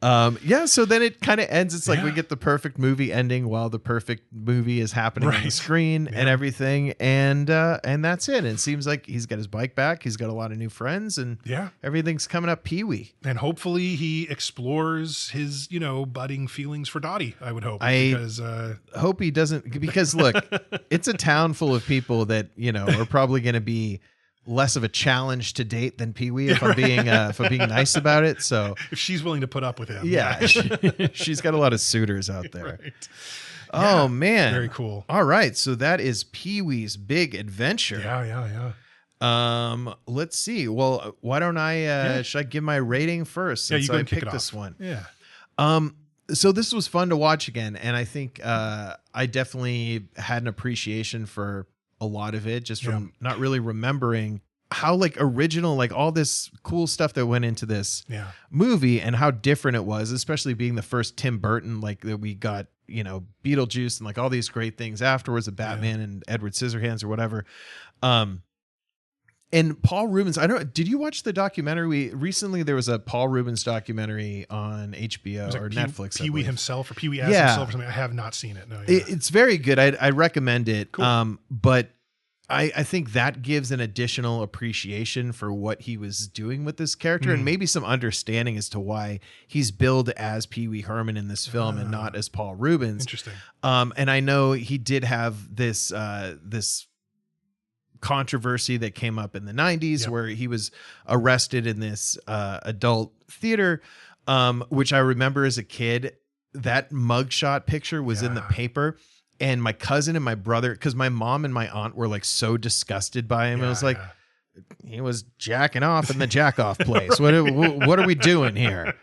So then it kind of ends. It's like we get the perfect movie ending while the perfect movie is happening on the screen and everything, and that's it. And it seems like he's got his bike back. He's got a lot of new friends, and everything's coming up Pee-wee. And hopefully he explores his budding feelings for Dottie. I would hope. Because hope he doesn't, because look, it's a town full of people that are probably going to be less of a challenge to date than Pee-wee if I'm being nice about it. So if she's willing to put up with him, she's got a lot of suitors out there. Right. Oh man, very cool. All right, so that is Pee-wee's Big Adventure. Yeah. Let's see. Well, why don't I? Should I give my rating first? Since you go I and kick picked it this off. one. Yeah. So this was fun to watch again, and I think I definitely had an appreciation for a lot of it, just from not really remembering how like original, like all this cool stuff that went into this movie and how different it was, especially being the first Tim Burton, like that we got, Beetlejuice and like all these great things afterwards, the Batman and Edward Scissorhands or whatever. And Paul Reubens, did you watch the documentary? Recently there was a Paul Reubens documentary on HBO or Netflix. Pee-wee himself, or Pee-wee as himself or something. I have not seen it. No, it's very good. I recommend it. Cool. But I think that gives an additional appreciation for what he was doing with this character, and maybe some understanding as to why he's billed as Pee-wee Herman in this film and not as Paul Reubens. Interesting. And I know he did have this controversy that came up in the 90s where he was arrested in this adult theater, which I remember as a kid. That mugshot picture was in the paper, and my cousin and my brother, because my mom and my aunt were like so disgusted by him. It was like, he was jacking off in the jack off place. What are we doing here?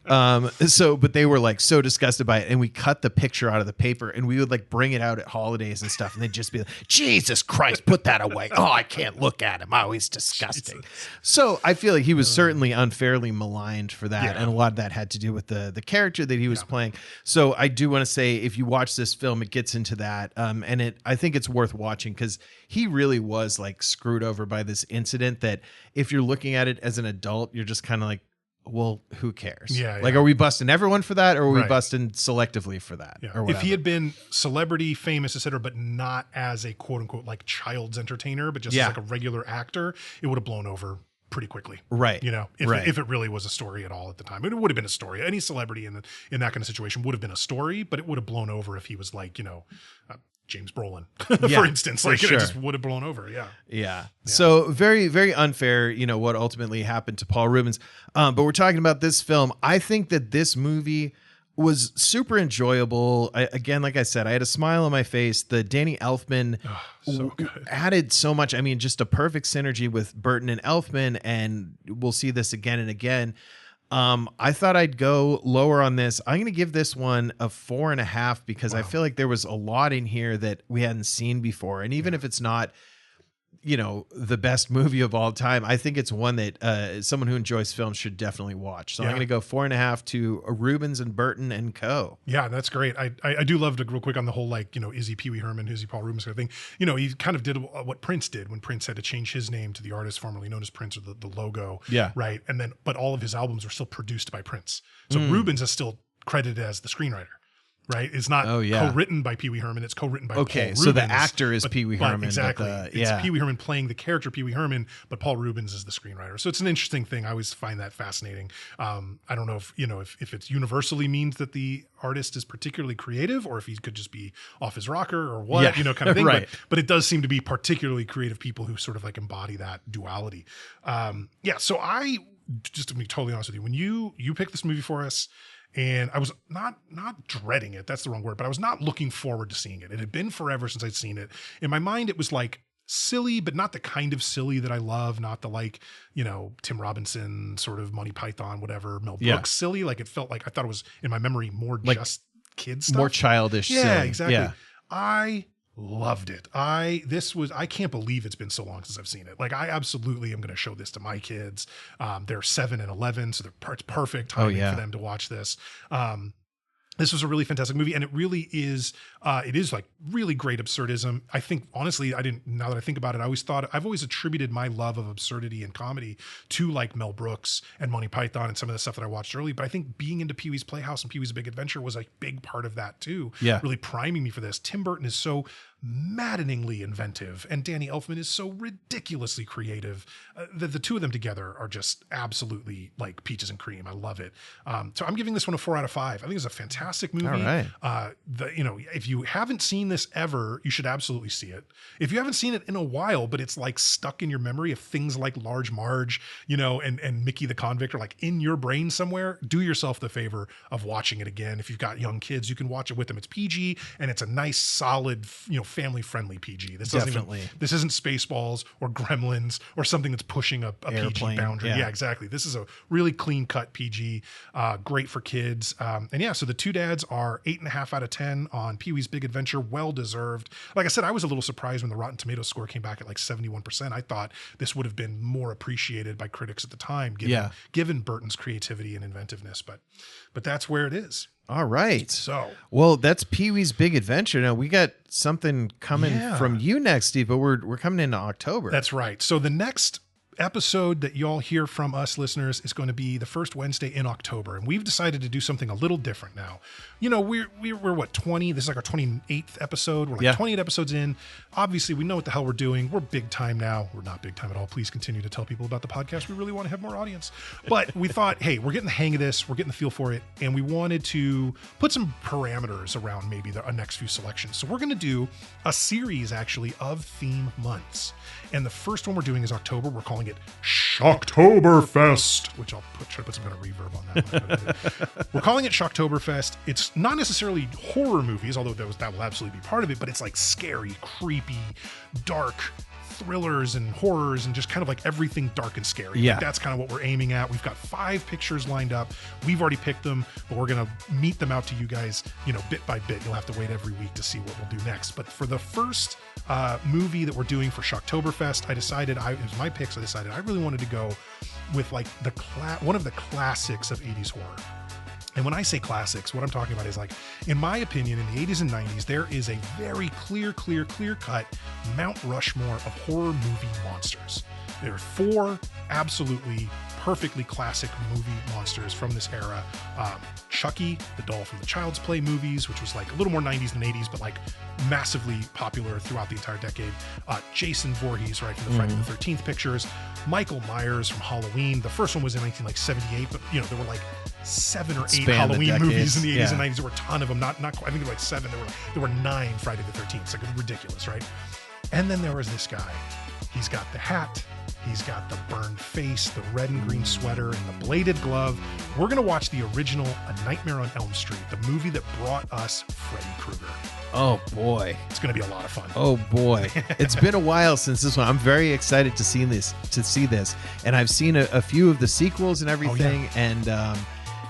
But they were like so disgusted by it, and we cut the picture out of the paper, and we would like bring it out at holidays and stuff, and they'd just be like, Jesus Christ, put that away. Oh, I can't look at him. Oh, he's disgusting. Jesus. So I feel like he was certainly unfairly maligned for that, and a lot of that had to do with the character that he was playing. So I do want to say, if you watch this film, it gets into that, and I think it's worth watching, because he really was like screwed over by this incident that if you're looking at it as an adult, you're just kind of like, well, who cares? Like, are we busting everyone for that, or are we busting selectively for that? Or if he had been celebrity, famous, etc., but not as a quote unquote like child's entertainer, but just as like a regular actor, it would have blown over pretty quickly. Right. If it really was a story at all at the time. It would have been a story. Any celebrity in that kind of situation would have been a story, but it would have blown over if he was like, James Brolin, for instance, like it just would have blown over. Yeah. So very, very unfair, what ultimately happened to Paul Reubens. But we're talking about this film. I think that this movie was super enjoyable. Again, like I said, I had a smile on my face. The Danny Elfman added so much. I mean, just a perfect synergy with Burton and Elfman, and we'll see this again and again. I thought I'd go lower on this. I'm going to give this one a 4.5 because I feel like there was a lot in here that we hadn't seen before. And even if it's not, the best movie of all time, I think it's one that someone who enjoys film should definitely watch. So I'm going to go 4.5 to Reubens and Burton and Co. Yeah, that's great. I do love to real quick on the whole, is he Pee-wee Herman? Is he Paul Reubens kind of thing? He kind of did what Prince did when Prince had to change his name to the artist formerly known as Prince, or the logo. Yeah. Right. And then, but all of his albums are still produced by Prince. So Reubens is still credited as the screenwriter. right? It's not co-written by Pee Wee Herman. It's co-written by Paul Reubens. So the actor is Pee Wee Herman. Exactly. It's Pee Wee Herman playing the character Pee Wee Herman, but Paul Reubens is the screenwriter. So it's an interesting thing. I always find that fascinating. I don't know if it universally means that the artist is particularly creative, or if he could just be off his rocker or what, kind of thing. Right. But it does seem to be particularly creative people who sort of like embody that duality. So I, just to be totally honest with you, when you picked this movie for us, and I was not dreading it, that's the wrong word, but I was not looking forward to seeing it. It had been forever since I'd seen it. In my mind, it was like silly, but not the kind of silly that I love, not the like, Tim Robinson sort of Monty Python, whatever, Mel Brooks silly. Like it felt like, I thought it was in my memory more like just kids stuff. More childish. Yeah, silly. exactly. Yeah. I loved it. I can't believe it's been so long since I've seen it. Like I absolutely am going to show this to my kids. They're 7 and 11, so it's perfect timing for them to watch this. This was a really fantastic movie, and it really is. It is like really great absurdism. I think, honestly, now that I think about it, I've always attributed my love of absurdity and comedy to like Mel Brooks and Monty Python and some of the stuff that I watched early. But I think being into Pee-wee's Playhouse and Pee-wee's Big Adventure was a big part of that too. Yeah, really priming me for this. Tim Burton is so maddeningly inventive, and Danny Elfman is so ridiculously creative. The two of them together are just absolutely like peaches and cream. I love it. So I'm giving this one a 4 out of 5. I think it's a fantastic movie. All right. If you haven't seen this ever, you should absolutely see it. If you haven't seen it in a while, but it's like stuck in your memory of things like Large Marge, and Mickey the Convict are like in your brain somewhere, do yourself the favor of watching it again. If you've got young kids, you can watch it with them. It's PG, and it's a nice, solid, family-friendly PG. This isn't Spaceballs or Gremlins or something that's pushing a PG boundary. Yeah, exactly. This is a really clean-cut PG, great for kids. So the two dads are 8.5 out of 10 on Pee-wee's Big Adventure. Well-deserved. Like I said, I was a little surprised when the Rotten Tomatoes score came back at like 71%. I thought this would have been more appreciated by critics at the time, given Burton's creativity and inventiveness. But that's where it is. All right. So, well, that's Pee-wee's Big Adventure. Now we got something coming from you next, Steve, but we're coming into October. That's right. So the next episode that y'all hear from us listeners is going to be the first Wednesday in October, and we've decided to do something a little different now. We're what, 20? This is like our 28th episode. We're like 28 episodes in. Obviously, we know what the hell we're doing. We're big time now. We're not big time at all. Please continue to tell people about the podcast. We really want to have more audience. But we thought, hey, we're getting the hang of this. We're getting the feel for it, and we wanted to put some parameters around maybe our next few selections. So we're going to do a series actually of theme months. And the first one we're doing is October. We're calling it Shocktoberfest, which I'll try to put some kind of reverb on that. We're calling it Shocktoberfest. It's not necessarily horror movies, although that will absolutely be part of it, but it's like scary, creepy, dark thrillers and horrors and just kind of like everything dark and scary. Yeah. Like that's kind of what we're aiming at. We've got 5 pictures lined up. We've already picked them, but we're going to meet them out to you guys, bit by bit. You'll have to wait every week to see what we'll do next. But for the first movie that we're doing for Shocktoberfest, it was my picks. I decided I really wanted to go with like one of the classics of 80s horror. And when I say classics, what I'm talking about is like, in my opinion, in the 80s and 90s, there is a very clear-cut Mount Rushmore of horror movie monsters. There are 4 absolutely perfectly classic movie monsters from this era. Chucky, the doll from the Child's Play movies, which was like a little more 90s than 80s, but like massively popular throughout the entire decade. Jason Voorhees, right, from the Friday the 13th pictures. Michael Myers from Halloween. The first one was in 1978, but there were like 7 or 8 Halloween movies in the 80s and 90s. There were a ton of them. Not quite, I think there were like 7. There were 9 Friday the 13th. It's like ridiculous, right? And then there was this guy. He's got the hat. He's got the burned face, the red and green sweater, and the bladed glove. We're going to watch the original A Nightmare on Elm Street, the movie that brought us Freddy Krueger. Oh, boy. It's going to be a lot of fun. Oh, boy. It's been a while since this one. I'm very excited to see this. And I've seen a few of the sequels and everything. Oh,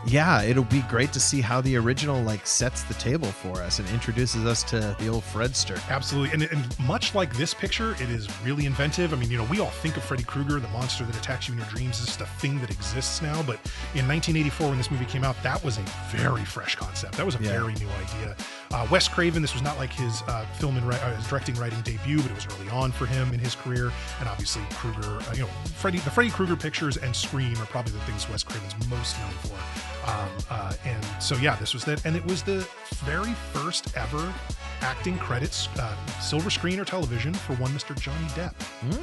yeah. And it'll be great to see how the original like sets the table for us and introduces us to the old Fredster. Absolutely. And much like this picture, it is really inventive. I mean, we all think of Freddy Krueger, the monster that attacks you in your dreams, is just a thing that exists now. But in 1984, when this movie came out, that was a very fresh concept. That was a very new idea. Wes Craven, this was not like his his directing writing debut, but it was early on for him in his career. And obviously Krueger, the Freddy Krueger pictures and Scream are probably the things Wes Craven's most known for. And so yeah, this was that, and it was the very first ever acting credits, silver screen or television, for one Mr. Johnny Depp.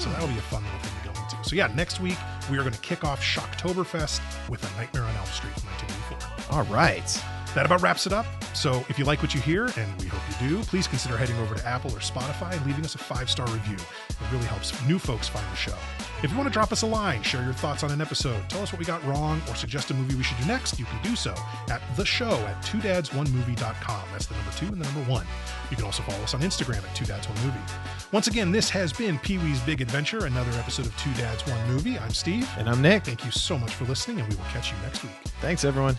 So that'll be a fun little thing to go into. So yeah, next week we are going to kick off Shocktoberfest with A Nightmare on Elm Street from 1984. All right. That about wraps it up. So if you like what you hear, and we hope you do, please consider heading over to Apple or Spotify and leaving us a 5-star review. It really helps new folks find the show. If you want to drop us a line, share your thoughts on an episode, tell us what we got wrong, or suggest a movie we should do next, you can do so at theshow@twodads1movie.com. That's the number 2 and the number 1. You can also follow us on Instagram at 2dads1movie. Once again, this has been Pee-wee's Big Adventure, another episode of 2 Dads, 1 Movie. I'm Steve. And I'm Nick. Thank you so much for listening, and we will catch you next week. Thanks, everyone.